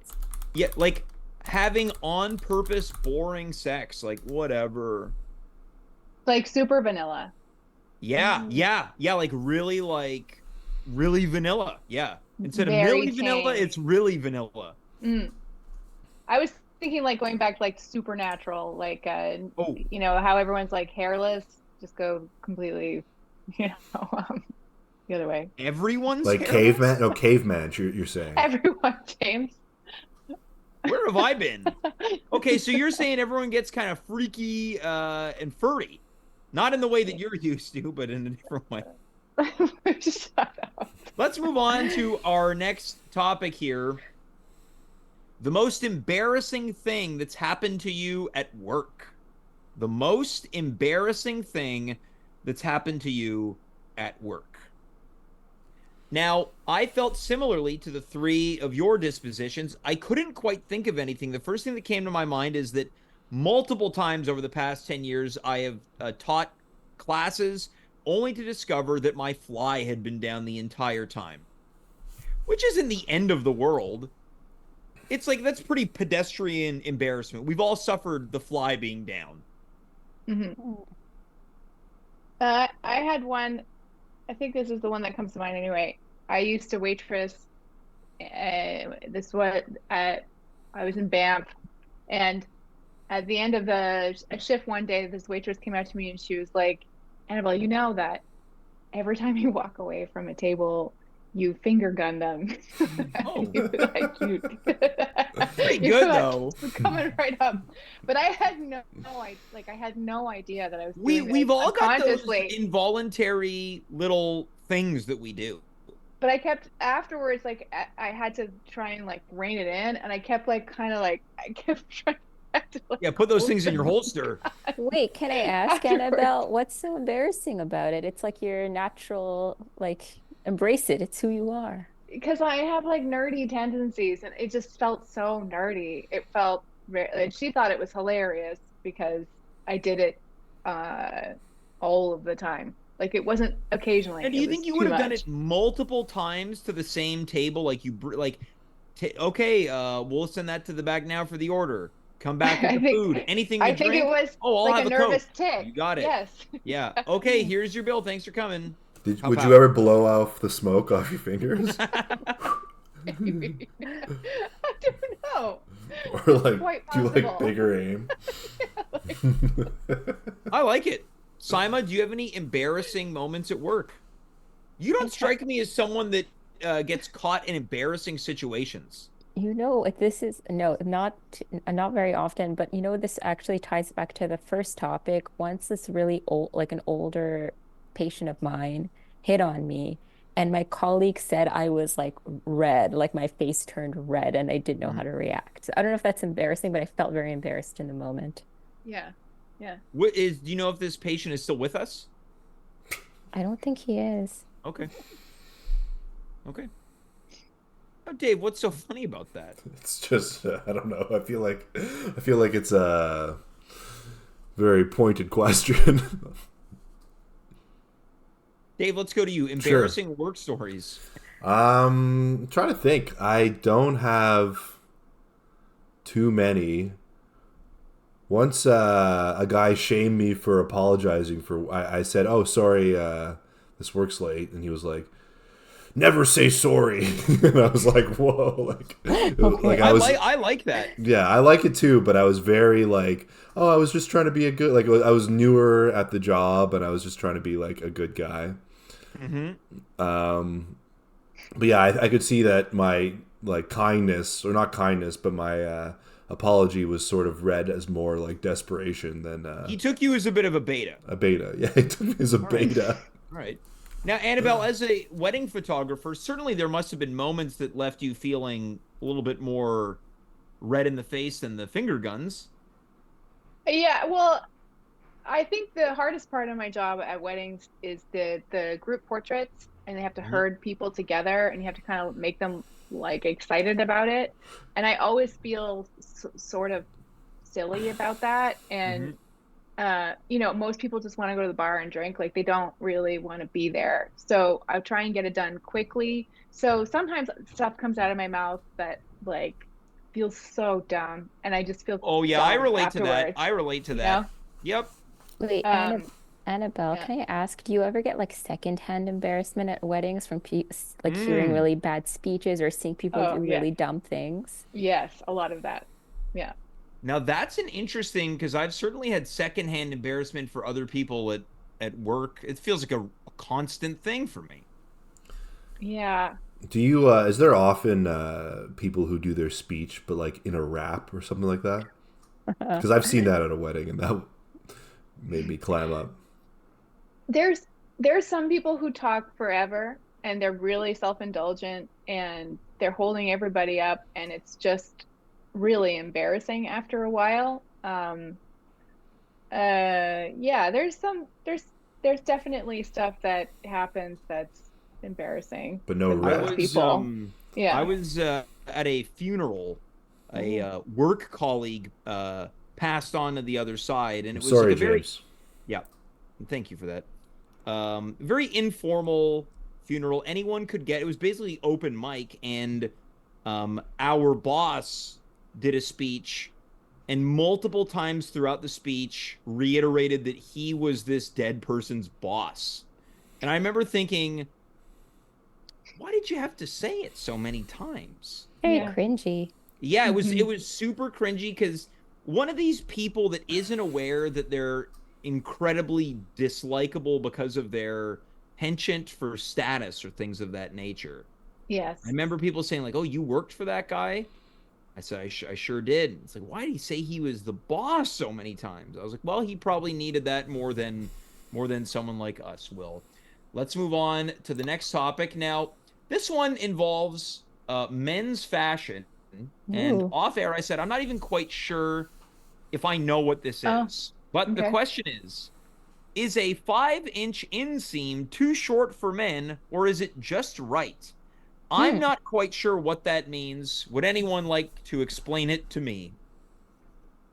S1: yeah, like having on purpose boring sex. Like, whatever.
S2: Like super vanilla.
S1: Yeah, like really vanilla. Yeah. Instead of really vanilla, it's really vanilla.
S2: I was thinking like going back to like Supernatural, like you know how everyone's like hairless, just go completely, you know, the other way.
S1: Everyone's
S4: like
S1: hairless?
S4: caveman. No, caveman. You're saying
S2: everyone, James.
S1: Where have I been? Okay, so you're saying everyone gets kind of freaky and furry, not in the way that you're used to, but in a different way.
S2: Shut up.
S1: Let's move on to our next topic here. The most embarrassing thing that's happened to you at work. The most embarrassing thing that's happened to you at work. Now, I felt similarly to the three of your dispositions. I couldn't quite think of anything. The first thing that came to my mind is that multiple times over the past 10 years, I have taught classes only to discover that my fly had been down the entire time. Which isn't the end of the world. It's like that's pretty pedestrian embarrassment. We've all suffered the fly being down.
S2: I had one. I think this is the one that comes to mind anyway. I used to waitress. This was at I was in Banff, and at the end of a shift one day, this waitress came out to me and she was like, "Annabelle, you know that every time you walk away from a table, you finger gun them."
S1: Oh,
S2: Like you,
S1: pretty
S2: you
S1: good
S2: know,
S1: though.
S2: coming right up. But I had I had no idea that I was doing
S1: We've
S2: this
S1: all got those
S2: unconsciously.
S1: involuntary little things that we do.
S2: But I kept afterwards, like I had to try and like rein it in, and I kept like kind of like I kept trying to like
S1: Yeah, put those
S2: hold
S1: things in your
S2: them
S1: holster.
S3: Wait, can I ask,
S2: afterwards.
S3: Annabelle, what's so embarrassing about it? It's like your natural, like, embrace it. It's who you are.
S2: Because I have like nerdy tendencies, and it just felt so nerdy. It felt very, and she thought it was hilarious because I did it uh all of the time. Like it wasn't occasionally,
S1: And do
S2: it
S1: you
S2: was
S1: think you would
S2: too
S1: have done
S2: much.
S1: it multiple times to the same table? Like okay, we'll send that to the back now for the order. Come back with
S2: I
S1: the food.
S2: think
S1: Anything to
S2: I think it
S1: drink?
S2: was
S1: Oh, I'll
S2: like a
S1: have a Coke.
S2: nervous tick.
S1: You got it.
S2: Yes.
S1: Yeah. Okay, here's your bill. Thanks for coming.
S4: Would
S1: Pop
S4: you
S1: out.
S4: ever blow off the smoke off your fingers?
S2: Maybe. I don't know.
S4: Or like
S2: Quite
S4: do like
S2: possible.
S4: bigger aim?
S1: I like it. Saima, do you have any embarrassing moments at work? You don't strike me as someone that gets caught in embarrassing situations.
S3: This is no, not very often, but this actually ties back to the first topic. Once this really old, like an older patient of mine hit on me, and my colleague said I was like red, like my face turned red, and I didn't know how to react. So I don't know if that's embarrassing, but I felt very embarrassed in the moment.
S2: Yeah. Yeah.
S1: Do you know if this patient is still with us?
S3: I don't think he is.
S1: Okay. Okay. Oh, Dave, what's so funny about that?
S4: It's just I don't know. I feel like it's a very pointed question.
S1: Dave, let's go to you. Embarrassing work stories.
S4: Trying to think. I don't have too many. Once a guy shamed me for apologizing for. I said, "Oh, sorry, this work's late," and he was like, "Never say sorry." And I was like, "Whoa!" Like
S1: I like that.
S4: yeah, I like it too, but I was very like, "Oh, I was just trying to be a good." Like I was newer at the job, and I was just trying to be like a good guy. But yeah, I could see that my like kindness, or not kindness, but my apology was sort of read as more like desperation than
S1: He took you as a bit of a beta.
S4: a beta. Yeah, he took me as a beta.
S1: All right. Now, Annabelle, as a wedding photographer, certainly there must have been moments that left you feeling a little bit more red in the face than the finger guns.
S2: Yeah, well, I think the hardest part of my job at weddings is the group portraits, and they have to herd people together, and you have to kind of make them like excited about it. And I always feel sort of silly about that. And most people just want to go to the bar and drink, like they don't really want to be there. So I try and get it done quickly. So sometimes stuff comes out of my mouth that like feels so dumb, and I just feel
S1: Oh yeah, I
S2: dumb
S1: relate to that.
S2: afterwards.
S1: I relate to that. Yep.
S3: Wait, Annabelle,
S2: Yeah.
S3: can I ask, do you ever get like secondhand embarrassment at weddings from like hearing really bad speeches or seeing people
S2: Oh,
S3: do
S2: yeah.
S3: really dumb things?
S2: Yes, a lot of that. Yeah.
S1: Now that's an interesting, because I've certainly had secondhand embarrassment for other people at work. It feels like a constant thing for me.
S2: Yeah.
S4: Do you? Is there often people who do their speech but like in a rap or something like that? Because I've seen that at a wedding, and that made me clam up.
S2: There's some people who talk forever, and they're really self-indulgent, and they're holding everybody up, and it's just really embarrassing after a while. Yeah, there's definitely stuff that happens that's embarrassing
S4: But no
S2: with
S4: rap.
S2: those people.
S1: I was at a funeral. A work colleague passed on to the other side, and it was
S4: Sorry,
S1: like a very
S4: James.
S1: yeah. Thank you for that. Very informal funeral. Anyone could get. It was basically open mic, and Our boss did a speech and multiple times throughout the speech reiterated that he was this dead person's boss. And I remember thinking, why did you have to say it so many times?
S3: Very
S2: Yeah.
S3: cringy.
S1: Yeah, it
S2: Mm-hmm.
S1: was super cringy because one of these people that isn't aware that they're incredibly dislikable because of their penchant for status or things of that nature.
S2: Yes.
S1: I remember people saying like, "Oh, you worked for that guy?" I said, I sure did. It's like, why did he say he was the boss so many times? I was like, well, he probably needed that more than someone like us will. Let's move on to the next topic. Now, this one involves men's fashion. And
S3: Ooh.
S1: off air, I said, I'm not even quite sure if I know what this
S2: Oh,
S1: is. But the
S2: okay.
S1: question is a 5-inch inseam too short for men, or is it just right? I'm not quite sure what that means. Would anyone like to explain it to me?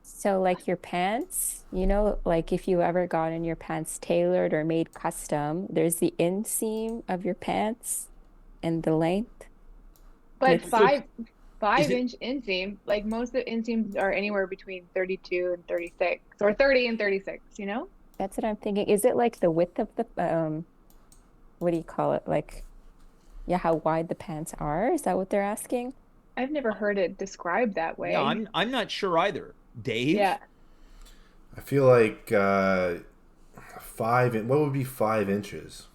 S3: So like your pants, you know, like if you ever gotten your pants tailored or made custom, there's the inseam of your pants and the length. And
S2: But
S3: it's
S1: So
S2: five
S1: is
S2: five
S1: it
S2: inch inseam, like most of the inseams are anywhere between 32 and 36, or 30 and 36, you know?
S3: that's what I'm thinking. Is it like the width of the what do you call it? Like, yeah, how wide the pants are? Is that what they're asking?
S2: I've never heard it described that
S1: yeah,
S2: way.
S1: I'm not sure either.
S2: Yeah.
S1: Dave?
S4: I feel like what would be 5 inches?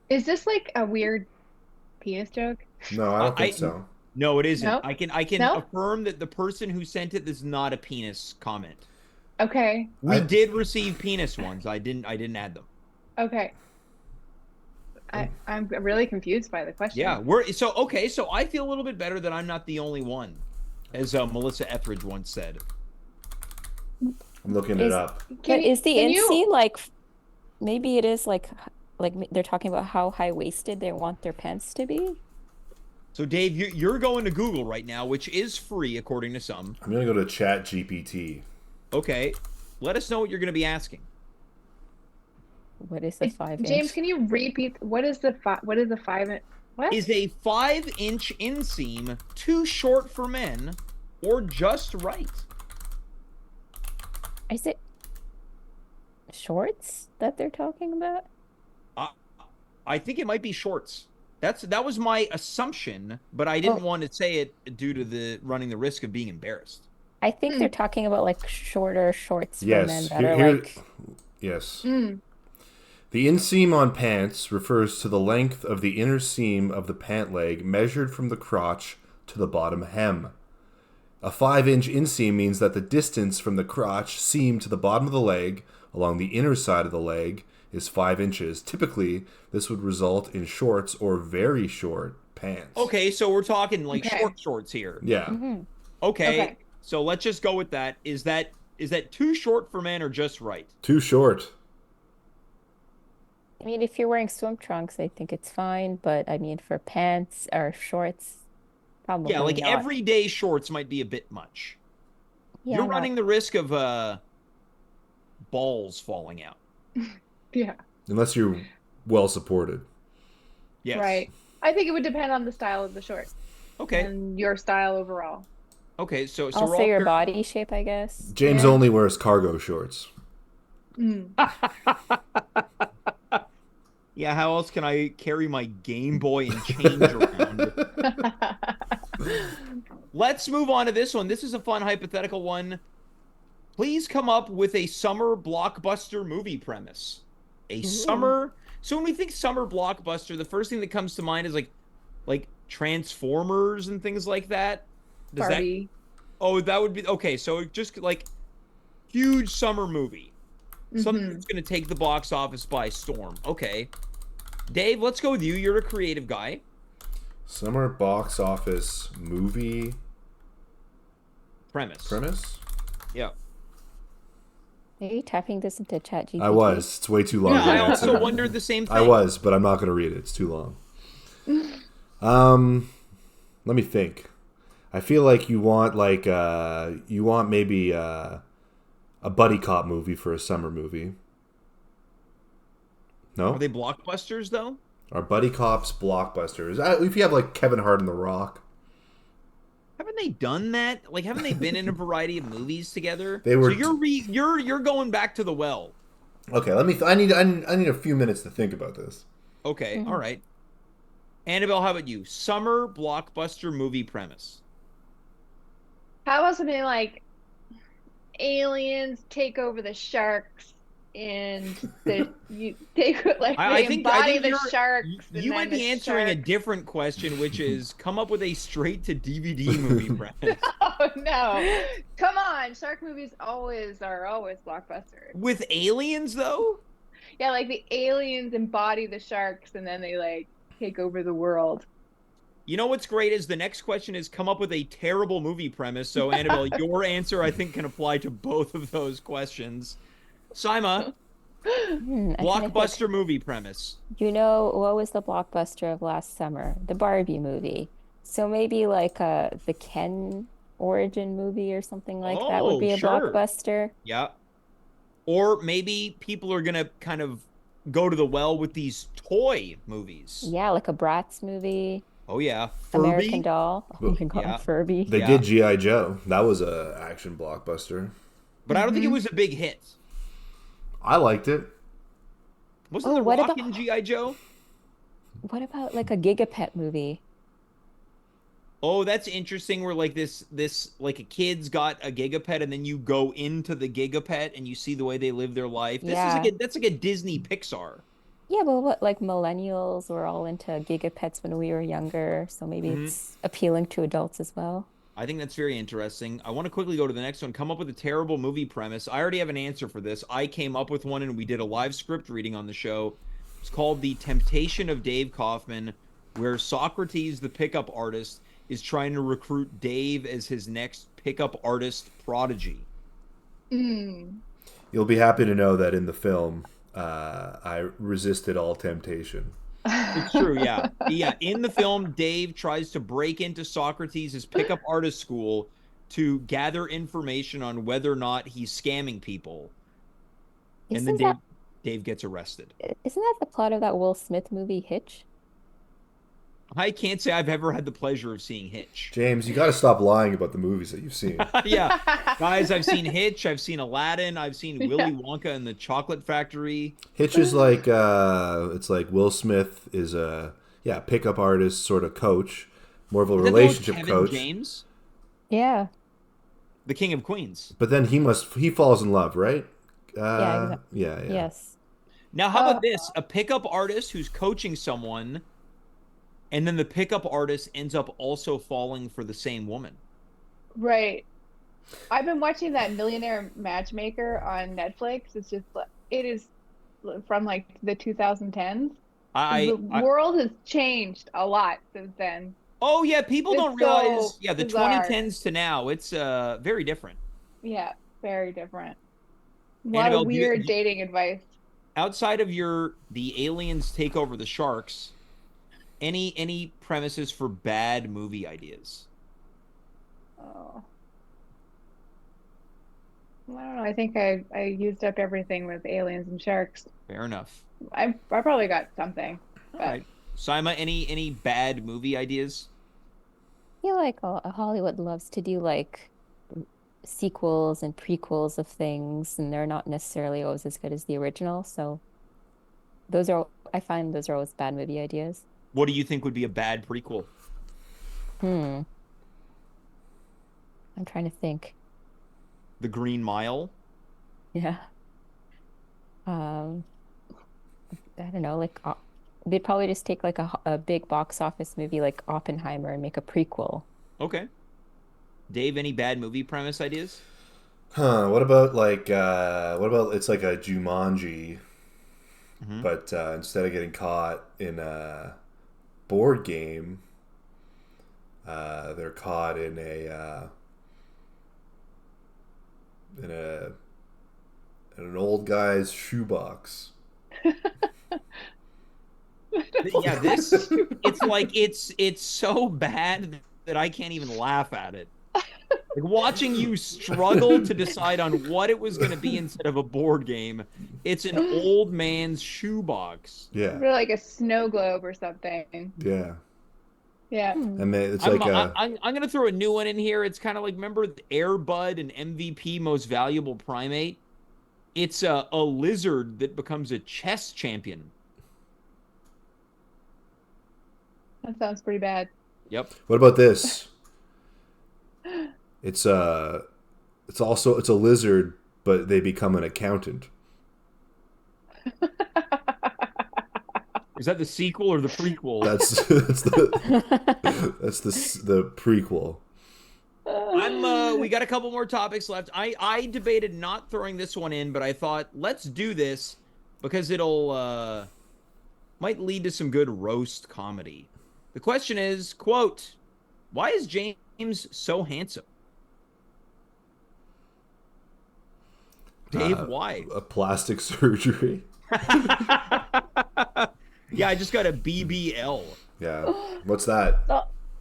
S2: Is this like a weird penis joke?
S4: No, I don't think
S1: I
S4: so.
S1: no, it isn't.
S2: No?
S1: I can
S2: No?
S1: affirm that the person who sent it is not a penis comment.
S2: Okay.
S1: We
S4: I
S1: did receive penis ones. I didn't add them.
S2: Okay. I'm really confused by the
S1: Yeah,
S2: question.
S1: we're so okay, so I feel a little bit better that I'm not the only one, as Melissa Etheridge once said.
S4: I'm looking it
S3: Is
S4: up.
S3: but is the
S2: Can you
S3: inseam like maybe it is like they're talking about how high-waisted they want their pants to be?
S1: So Dave, you're going to Google right now, which is free according to some.
S4: I'm gonna go to Chat GPT.
S1: Okay, let us know what you're going to be asking.
S3: What is the 5
S2: James,
S3: inch?
S2: can you repeat what is the what?
S1: Is a 5-inch inseam too short for men, or just right?
S3: Is it shorts that they're talking about?
S1: I I think it might be shorts. That was my assumption, but I didn't
S3: Oh,
S1: want to say it due to the running the risk of being embarrassed.
S3: I think
S2: Hmm.
S3: they're talking about like shorter shorts for men
S4: Yes,
S3: that are like
S4: yes.
S2: Mm.
S4: The inseam on pants refers to the length of the inner seam of the pant leg measured from the crotch to the bottom hem. A 5-inch inseam means that the distance from the crotch seam to the bottom of the leg along the inner side of the leg is 5 inches. Typically, this would result in shorts or very short pants.
S1: Okay, so we're talking like
S2: Okay.
S1: shorts here.
S4: Yeah.
S3: mhm.
S1: Okay,
S2: Okay.
S1: so let's just go with that. Is that too short for men or just right?
S4: Too short.
S3: I mean, if you're wearing swim trunks, I think it's fine, but I mean for pants or shorts,
S1: Yeah,
S3: probably
S1: like
S3: not.
S1: everyday shorts might be a bit much. You're
S3: Yeah, not
S1: running the risk of balls falling out.
S2: Yeah.
S4: Unless you're well supported.
S1: Yes.
S2: Right. I think it would depend on the style of the short
S1: Okay.
S2: and your style overall.
S1: Okay, so we're
S3: also
S1: all
S3: your
S1: fair.
S3: body shape, I guess.
S4: James
S2: Yeah.
S4: only wears cargo shorts.
S2: Mm.
S1: Yeah, how else can I carry my Game Boy and change around? Let's move on to this one. This is a fun hypothetical one. Please come up with a summer blockbuster movie premise. A
S3: Ooh.
S1: summer. So when we think summer blockbuster, the first thing that comes to mind is like Transformers and things like that. Does that?
S2: Barbie.
S1: Oh, that would be okay. So just like huge summer movie, something
S2: Mhm.
S1: that's going to take the box office by storm. Okay, Dave, let's go with you. You're a creative guy.
S4: Summer box office movie
S1: Premise. Yeah.
S3: Are you typing this into ChatGPT?
S4: I was. It's way too long.
S1: Yeah,
S4: to
S1: I
S4: answer.
S1: also wondered the same thing.
S4: I was, but I'm not going to read it. It's too long. Let me think. I feel like you want maybe a buddy cop movie for a summer movie. No?
S1: Are they blockbusters though?
S4: Are buddy cops blockbusters? If you have like Kevin Hart and The Rock.
S1: Haven't they done that? Like, haven't they been in a variety of movies together?
S4: They were.
S1: So you're going back to the well.
S4: Okay, let me. I need a few minutes to think about this.
S1: Okay, all
S3: Mhm.
S1: right. Annabelle, how about you? Summer blockbuster movie premise.
S2: How about something like aliens take over the sharks and you take like
S1: I,
S2: they
S1: I think I
S2: embody
S1: think
S2: the
S1: you're
S2: sharks and
S1: you might
S2: then the
S1: be answering a
S2: sharks.
S1: different question, which is come up with a straight to DVD movie premise
S2: Oh no. Come on. Shark movies are always blockbusters.
S1: with aliens, though.
S2: Yeah, like the aliens embody the sharks and then they like take over the world.
S1: You know what's great is the next question is come up with a terrible movie premise. So Annabelle, your answer I think can apply to both of those questions. Saima,
S3: I'm trying to think.
S1: blockbuster movie premise.
S3: You know, what was the blockbuster of last summer? The Barbie movie. So maybe like the Ken origin movie or something like that would
S1: Oh,
S3: be a
S1: sure.
S3: blockbuster.
S1: Yeah. Or maybe people are gonna kind of go to the well with these toy movies.
S3: Yeah, like a Bratz movie,
S1: Oh yeah,
S3: American
S1: Furby.
S3: Doll. Oh my God,
S1: Yeah,
S3: Furby.
S4: They
S1: yeah.
S4: did GI Joe. That was a action blockbuster.
S1: But I don't think it
S2: Hmm.
S1: was a big hit.
S4: I liked it.
S1: Wasn't
S3: Oh,
S1: The Rock in GI Joe?
S3: what about like a Gigapet movie?
S1: Oh, that's interesting. Where like this like a kid's got a gigapet, and then you go into the gigapet and you see the way they live their life. This is like
S3: Yeah.
S1: that's like a Disney Pixar.
S3: Yeah, but what like millennials were all into Gigapets when we were younger, so maybe
S1: Hmm.
S3: it's appealing to adults as well.
S1: I think that's very interesting. I want to quickly go to the next one. Come up with a terrible movie premise. I already have an answer for this. I came up with one, and we did a live script reading on the show. It's called The Temptation of Dave Kaufman, where Socrates, the pickup artist, is trying to recruit Dave as his next pickup artist prodigy.
S2: Mm.
S4: You'll be happy to know that in the film, I resisted all temptation.
S1: It's true, yeah. Yeah, in the film, Dave tries to break into Socrates' pickup artist school to gather information on whether or not he's scamming people. And then
S3: Isn't that
S1: Dave gets arrested.
S3: isn't that the plot of that Will Smith movie, Hitch?
S1: I can't say I've ever had the pleasure of seeing Hitch.
S4: James, you got to stop lying about the movies that you've seen.
S1: Yeah. Guys, I've seen Hitch, I've seen Aladdin, I've seen
S2: Yeah.
S1: Willy Wonka and the Chocolate Factory.
S4: Hitch is like it's like Will Smith is a pickup artist sort of coach, more of a
S1: Is that the one with
S4: relationship
S1: Kevin
S4: coach.
S1: James,
S3: Yeah.
S1: the King of Queens.
S4: But then he falls in love, right?
S3: Yeah,
S4: Yeah.
S3: Yes.
S1: Now, how
S2: Oh,
S1: about this? A pickup artist who's coaching someone, and then the pickup artist ends up also falling for the same woman.
S2: right. I've been watching that Millionaire Matchmaker on Netflix. It is from like the 2010s. The
S1: I
S2: world has changed a lot since then.
S1: oh yeah, people
S2: It's
S1: don't
S2: so
S1: realize. Yeah, the
S2: bizarre.
S1: 2010s to now, it's very different.
S2: Yeah, very different. A lot
S1: Annabelle,
S2: of weird dating advice.
S1: outside of the aliens take over the sharks, any premises for bad movie ideas?
S2: Oh. I don't know. I think I used up everything with aliens and sharks.
S1: Fair enough.
S2: I probably got something,
S1: All
S2: but
S1: right, Saima, any bad movie ideas?
S3: I feel like Hollywood loves to do like sequels and prequels of things, and they're not necessarily always as good as the original. So I find those are always bad movie ideas.
S1: What do you think would be a bad prequel?
S3: Hmm. I'm trying to think.
S1: The Green Mile?
S3: Yeah. Um, I don't know, like they'd probably just take like a big box office movie like Oppenheimer and make a prequel.
S1: Okay. Dave, any bad movie premise ideas?
S4: Huh? What about it's like a Jumanji,
S1: Hmm.
S4: but instead of getting caught in a board game, they're caught in a in an old guy's shoebox.
S1: Yeah, this it's like it's so bad that I can't even laugh at it. Like watching you struggle to decide on what it was going to be instead of a board game. It's an old man's shoebox.
S4: Yeah,
S2: for like a snow globe or something.
S4: yeah.
S2: Yeah.
S4: And it's
S1: I'm,
S4: like a
S1: I'm going to throw a new one in here. It's kind of like, remember Air Bud and MVP, most valuable primate? It's a lizard that becomes a chess champion.
S2: That sounds pretty bad.
S1: Yep.
S4: what about this? It's a lizard, but they become an accountant.
S1: Is that the sequel or the prequel?
S4: That's the prequel.
S1: We got a couple more topics left. I debated not throwing this one in, but I thought let's do this because it'll might lead to some good roast comedy. The question is, quote, why is James so handsome? Dave, why?
S4: A plastic surgery.
S1: Yeah, I just got a BBL,
S4: Yeah. What's that?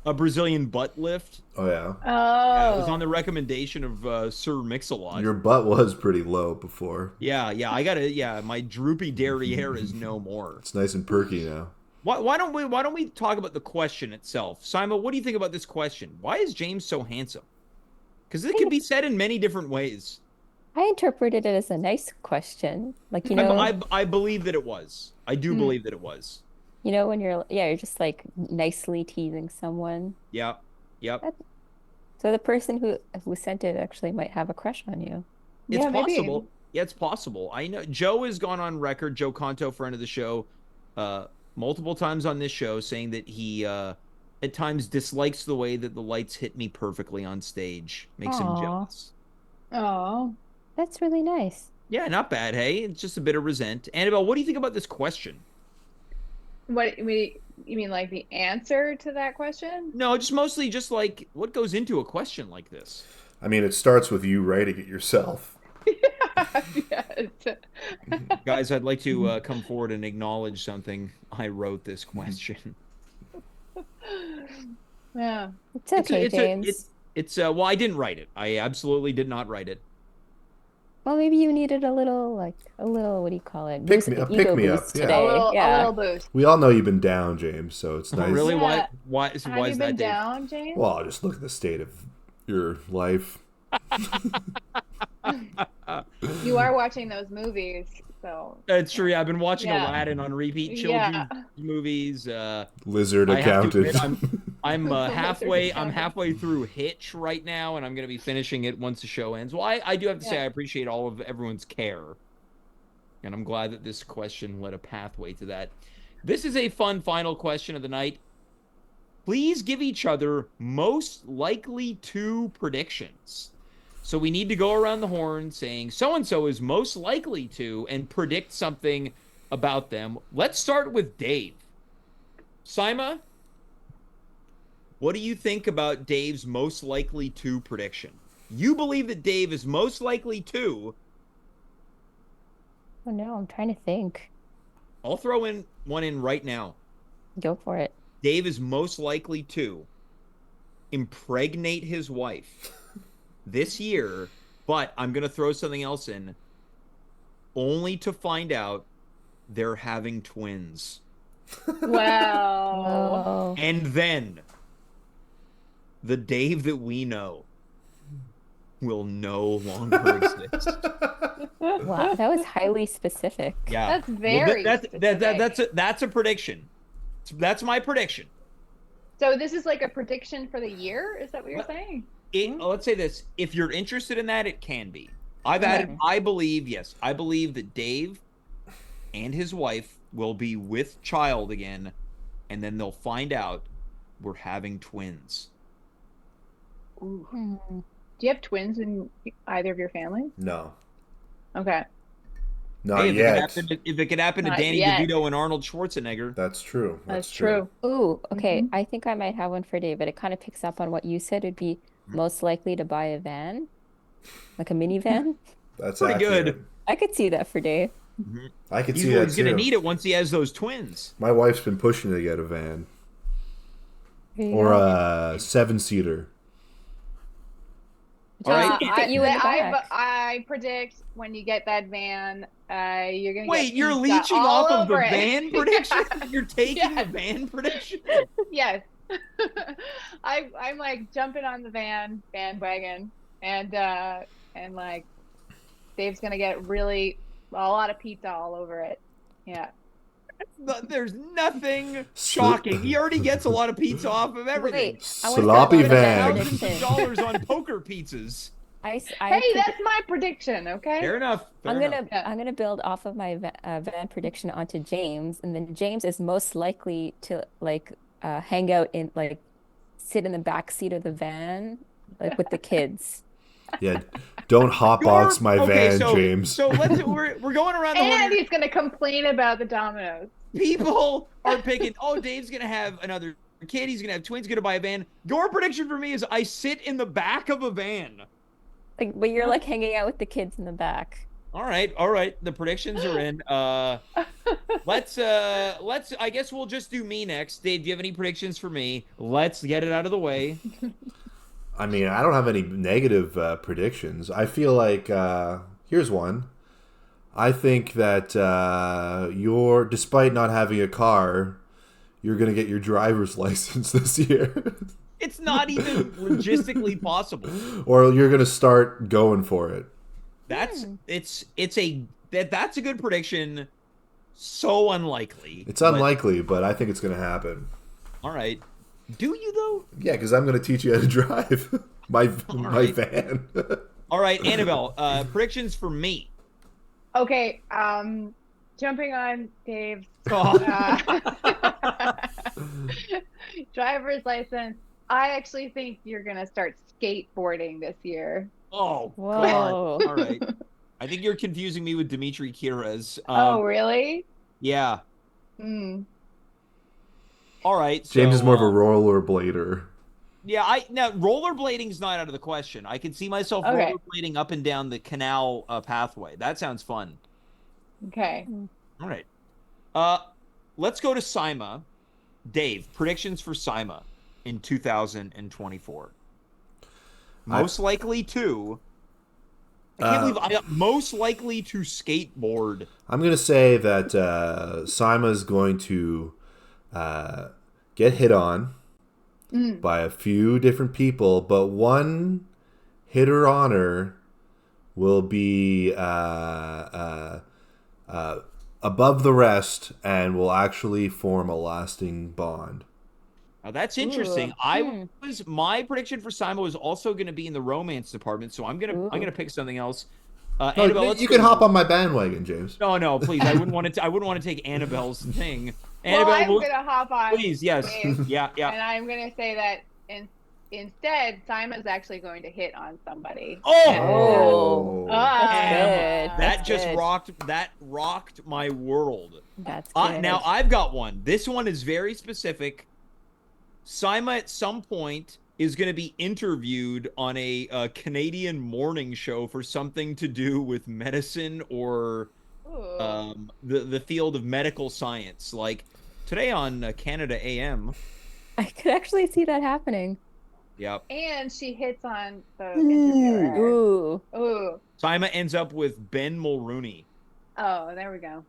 S1: a Brazilian butt lift.
S4: Oh yeah.
S1: Yeah, it was
S2: Oh.
S1: on the recommendation of Sir Mix-a-Lot.
S4: Your butt was pretty low before.
S1: Yeah, my droopy derriere is no more.
S4: It's nice and perky now.
S1: Why don't we talk about the question itself? Saima, what do you think about this question? Why is James so handsome? Because it can be said in many different ways.
S3: I interpreted it as a nice question. Like, you know,
S1: I believe that it was. I do believe that it was.
S3: you know, when you're just like nicely teasing someone.
S1: Yep.
S3: So the person who sent it actually might have a crush on you.
S1: It's
S2: Yeah, maybe.
S1: possible. Yeah, it's possible. I know Joe has gone on record, Joe Conto, friend of the show, multiple times on this show, saying that he at times dislikes the way that the lights hit me perfectly on stage. Makes him
S3: Aw.
S1: jealous.
S2: Oh.
S3: That's really nice.
S1: Yeah, not bad, hey? It's just a bit of resent. Annabelle, what do you think about this question?
S2: What you mean like the answer to that question?
S1: No, just mostly just like what goes into a question like this.
S4: I mean, it starts with you writing it yourself.
S2: Yes.
S1: Guys, I'd like to come forward and acknowledge something. I wrote this question.
S2: Yeah.
S3: It's okay, James.
S1: Well, I didn't write it. I absolutely did not write it.
S3: Well, maybe you needed a little, what do you call it?
S4: Pick me up,
S3: boost
S4: yeah.
S3: today.
S2: A
S3: Yeah.
S2: little boost.
S4: We all know you've been down, James, so it's nice.
S1: Really?
S2: Yeah.
S1: Why
S2: Have
S1: is
S2: you
S1: that,
S2: been
S1: Dave?
S2: down, James?
S4: Well, just look at the state of your life.
S2: You are watching those movies, so
S1: That's true. Yeah, I've been watching
S2: Yeah.
S1: Aladdin on repeat.
S2: Yeah.
S1: Children's movies.
S4: Lizard
S1: I have to
S4: accountant.
S1: admit, I'm halfway. I'm
S2: accountant.
S1: halfway through Hitch right now, and I'm going to be finishing it once the show ends. Well, I do have to say
S2: Yeah.
S1: I appreciate all of everyone's care, and I'm glad that this question led a pathway to that. This is a fun final question of the night. Please give each other most likely to predictions. So we need to go around the horn saying so-and-so is most likely to and predict something about them. Let's start with Dave. Saima, what do you think about Dave's most likely to prediction? You believe that Dave is most likely to.
S3: Oh no, I'm trying to think.
S1: I'll throw in one in right now.
S3: Go for it.
S1: Dave is most likely to impregnate his wife this year, but I'm going to throw something else in, only to find out they're having twins.
S2: wow.
S3: Oh,
S1: And then the Dave that we know will no longer exist.
S3: wow, that was highly specific.
S1: Yeah.
S2: That's very
S1: That's a prediction. That's my prediction.
S2: So this is like a prediction for the year? Is that what you're saying?
S1: Let's say this. If you're interested in that, it can be. I believe that Dave and his wife will be with child again, and then they'll find out we're having twins.
S2: Ooh.
S3: Hmm.
S2: Do you have twins in either of your families?
S4: No.
S2: Okay.
S4: Not
S1: Hey,
S4: yet.
S1: if it could happen to
S2: Not
S1: Danny
S2: yet.
S1: DeVito and Arnold Schwarzenegger.
S4: That's true.
S2: That's true.
S3: Ooh, okay.
S2: Mhm.
S3: I think I might have one for Dave, but it kind of picks up on what you said. It'd be most likely to buy a van, like a minivan.
S4: That's
S1: Pretty
S4: accurate.
S1: good.
S3: I could see that for Dave.
S4: I could
S1: He's
S4: see that
S1: going to
S4: too.
S1: need it once he has those twins.
S4: My wife's been pushing to get a van
S3: There you
S4: or
S3: go.
S4: a 7-seater.
S1: All right.
S3: Just fit you in the back.
S2: I predict when you get that van, you're gonna
S1: Wait,
S2: get
S1: you're
S2: pizza
S1: leeching
S2: all
S1: off of the
S2: over it.
S1: van prediction? You're taking the
S2: Yes.
S1: van prediction?
S2: Yes, I'm like jumping on the bandwagon, and like Dave's gonna get really a lot of pizza all over it. Yeah.
S1: There's nothing
S4: Sl-
S1: shocking. He already gets a lot of pizza off of everything.
S3: Wait, I want to
S4: Sloppy
S3: build off of that
S4: van.
S1: Thousands of
S3: prediction.
S1: dollars on poker pizzas.
S3: I
S2: Hey, that's my prediction. Okay.
S1: Fair enough. Fair enough.
S2: Yeah.
S3: I'm gonna build off of my van prediction onto James, and then James is most likely to like hang out in like sit in the back seat of the van like with the kids.
S4: Yeah, don't hotbox my van,
S1: so,
S4: James.
S1: So we're going around the
S2: And
S1: horn.
S2: he's gonna complain about the dominoes.
S1: People are picking. Oh, Dave's gonna have another kid. He's gonna have twins. Gonna buy a van. Your prediction for me is I sit in the back of a van.
S3: Like, but you're like hanging out with the kids in the back.
S1: All right. The predictions are in. Let's. I guess we'll just do me next. Dave, do you have any predictions for me? Let's get it out of the way.
S4: I mean, I don't have any negative predictions. I feel like here's one. I think that despite not having a car, you're gonna get your driver's license this year.
S1: It's not even logistically possible.
S4: Or you're gonna start going for it.
S1: That's a good prediction. So unlikely.
S4: It's unlikely, but I think it's gonna happen.
S1: All right. Do you though?
S4: Yeah, because I'm gonna teach you how to drive my
S1: right.
S4: van.
S1: All right, Annabelle. Predictions for me.
S2: Okay. Jumping on Dave's
S1: Oh.
S2: driver's license. I actually think you're gonna start skateboarding this year.
S1: Oh,
S3: Whoa.
S1: God. All right. I think you're confusing me with Dimitri Kiras.
S2: Oh, really?
S1: Yeah.
S2: Mm.
S1: All right.
S4: James is more of a
S1: so,
S4: rollerblader.
S1: Yeah, now rollerblading's not out of the question. I can see myself
S2: Okay.
S1: rollerblading up and down the canal pathway. That sounds fun.
S2: Okay.
S1: All right. Let's go to Saima. Dave, predictions for Saima in 2024. Most likely to. I can't believe I got most likely to skateboard.
S4: I'm gonna say that Saima is going to get hit on by a few different people, but one hitter on her will be above the rest and will actually form a lasting bond.
S1: Now that's interesting. My prediction for Saima was also going to be in the romance department, so I'm gonna pick something else. Annabelle, let's
S4: you
S1: go
S4: can
S1: to
S4: hop
S1: you.
S4: on my bandwagon, James.
S1: No, please. I wouldn't want to take Annabelle's thing.
S2: Well,
S1: Annabelle,
S2: I'm gonna hop on.
S1: please, yes,
S2: Dave,
S1: yeah.
S2: And I'm gonna say that instead, Simon's actually going to hit on somebody.
S1: Oh,
S3: That's good.
S1: that
S3: That's
S1: just
S3: good.
S1: rocked my world.
S3: That's good.
S1: Now I've got one. This one is very specific. Saima at some point is going to be interviewed on a Canadian morning show for something to do with medicine or the field of medical science. Like today on Canada AM.
S3: I could actually see that happening.
S1: Yep.
S2: And she hits on the interviewer. Ooh.
S1: Saima ends up with Ben Mulrooney.
S2: Oh, there we go.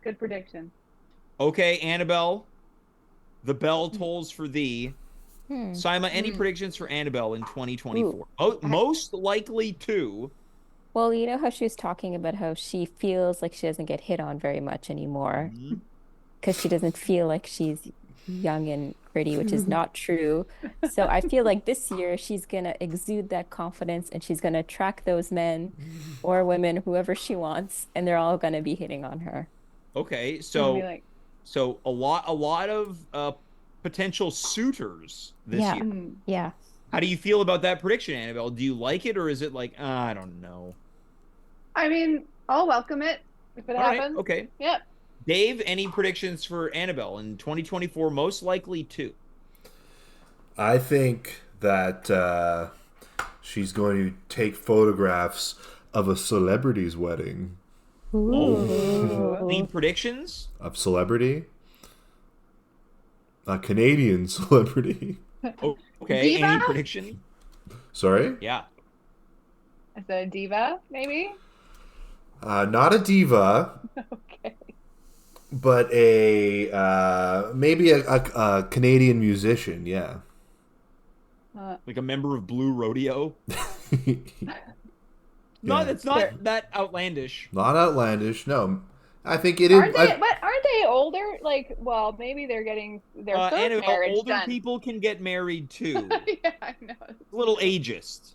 S2: Good prediction.
S1: Okay, Annabelle. The bell tolls for thee. Saima, any predictions for Annabelle in 2024? Most likely to.
S3: Well, you know how she was talking about how she feels like she doesn't get hit on very much anymore because she doesn't feel like she's young and pretty, which is not true. So I feel like this year she's gonna exude that confidence and she's gonna attract those men or women, whoever she wants, and they're all gonna be hitting on her.
S1: Okay,
S2: Like,
S1: so a lot of potential suitors this year.
S3: Yeah.
S1: How do you feel about that prediction, Annabelle? Do you like it, or is it like I don't know?
S2: I mean, I'll welcome it if it
S1: All right,
S2: happens.
S1: okay.
S2: Yep.
S1: Dave, any predictions for Annabelle in 2024? Most likely to.
S4: I think that she's going to take photographs of a celebrity's wedding.
S1: Any predictions?
S4: Of celebrity? A Canadian celebrity.
S1: Oh, okay.
S2: Diva?
S1: Any prediction?
S4: Sorry?
S1: Yeah.
S2: Is it a diva, maybe?
S4: Not a diva.
S2: Okay.
S4: but maybe a Canadian musician. Yeah.
S1: Like a member of Blue Rodeo. No,
S4: Yeah.
S1: it's not that outlandish.
S4: Not outlandish. No, I think it is.
S2: Aren't they? But aren't they older? Like, well, maybe they're getting their third
S1: Annabelle,
S2: marriage
S1: older
S2: done.
S1: people can get married too.
S2: Yeah, I know.
S1: A little ageist.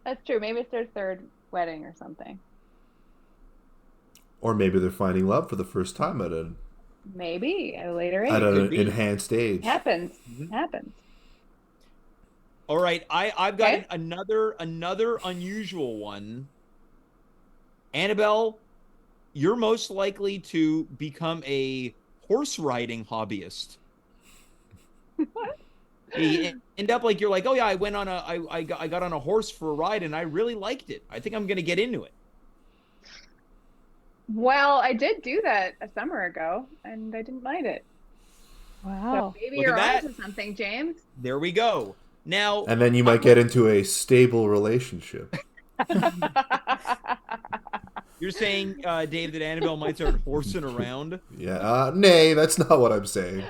S2: That's true. Maybe it's their third wedding or something.
S4: Or maybe they're finding love for the first time at an
S2: Later age.
S1: Could be.
S4: enhanced age.
S2: Happens. Happens.
S1: All right, I've got
S2: Okay.
S1: another unusual one. Annabelle, you're most likely to become a horse riding hobbyist.
S2: What?
S1: You end up like you're like, oh yeah, I went on I got on a horse for a ride and I really liked it. I think I'm gonna get into it.
S2: Well, I did do that a summer ago, and I didn't mind it.
S3: Wow.
S2: So maybe
S1: Look
S2: you're
S1: at that.
S2: onto something, James.
S1: There we go. Now,
S4: And then you might get into a stable relationship.
S1: you're saying, Dave, that Annabelle might start horsing around.
S4: Yeah. Nay, that's not what I'm saying.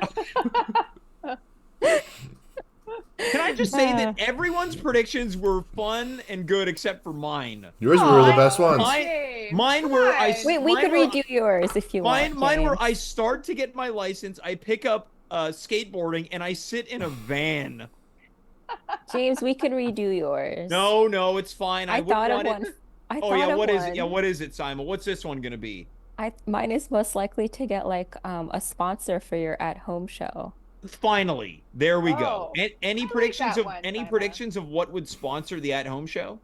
S1: Can I just say that everyone's predictions were fun and good except for mine?
S4: Yours were the best ones.
S1: Mine were I
S3: Wait, we
S1: mine
S3: could
S1: were-
S3: redo yours if you want.
S1: Mine were
S3: James.
S1: I start to get my license, I pick up skateboarding, and I sit in a van.
S3: James, we can redo yours.
S1: No, it's fine.
S3: I
S1: wouldn't
S3: thought of
S1: want
S3: one.
S1: it.
S3: I
S1: Oh
S3: thought
S1: yeah,
S3: of
S1: what is it?
S3: one.
S1: Yeah, what is it, Simon? What's this one gonna be?
S3: Mine is most likely to get like a sponsor for your at-home show.
S1: Finally, there we go.
S2: Oh,
S1: Any
S2: I like
S1: predictions
S2: that
S1: of
S2: one,
S1: any
S2: Simon.
S1: predictions of what would sponsor the at-home show?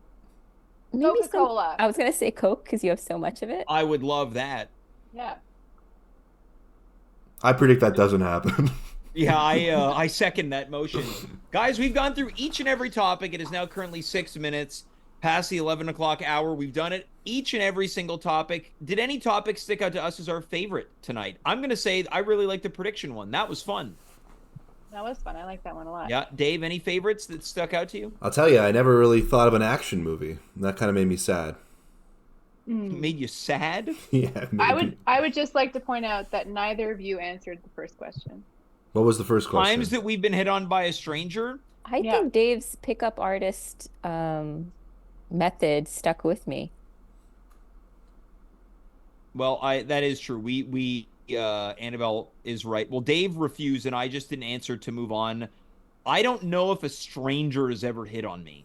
S3: Maybe some.
S2: Coca-Cola.
S3: I was gonna say Coke because you have so much of it.
S1: I would love that.
S2: Yeah.
S4: I predict that doesn't happen.
S1: Yeah, I second that motion. Guys, we've gone through each and every topic. It is now currently 6 minutes past the 11 o'clock hour. We've done it each and every single topic. Did any topic stick out to us as our favorite tonight? I'm going to say I really like the prediction one. That was fun.
S2: That was fun. I like that one a lot.
S1: Yeah, Dave, any favorites that stuck out to you?
S4: I'll tell you, I never really thought of an action movie. That kind of made me sad.
S1: Made you sad?
S4: Yeah. Maybe.
S2: I would just like to point out that neither of you answered the first question.
S4: What was the first question?
S1: Times that we've been hit on by a stranger?
S3: I
S2: Yeah.
S3: think Dave's pickup artist method stuck with me.
S1: Well, that is true. We Annabelle is right. Well, Dave refused and I just didn't answer to move on. I don't know if a stranger has ever hit on me.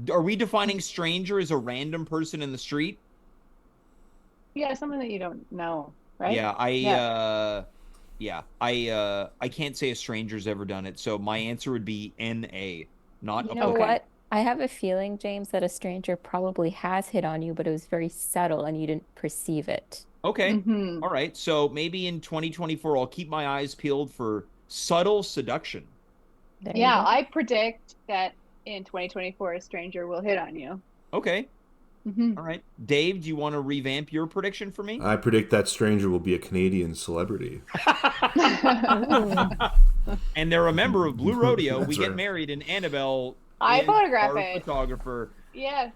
S1: Are we defining stranger as a random person in the street?
S2: Yeah, someone that you don't know, right?
S1: Yeah, I can't say a stranger's ever done it. So my answer would be NA, not
S3: You
S1: a
S3: know
S2: Okay.
S3: what? I have a feeling, James, that a stranger probably has hit on you, but it was very subtle and you didn't perceive it.
S1: Okay.
S2: Mhm.
S1: All right. So maybe in 2024, I'll keep my eyes peeled for subtle seduction.
S3: There you
S2: Yeah,
S3: go.
S2: I predict that in 2024, a stranger will hit on you.
S1: Okay.
S2: Mhm.
S1: All right. Dave, do you want to revamp your prediction for me?
S4: I predict that stranger will be a Canadian celebrity.
S1: And they're a member of Blue Rodeo. We
S4: That's
S1: get
S4: right.
S1: married, and Annabelle
S2: I
S1: is
S2: photograph
S1: our
S2: it.
S1: photographer.
S2: Yes.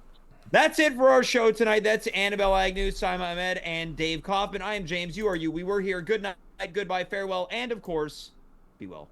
S1: That's it for our show tonight. That's Annabelle Agnew, Saima Ahmed, and Dave Kaufman. I am James. You are you. We were here. Good night, goodbye, farewell, and of course, be well.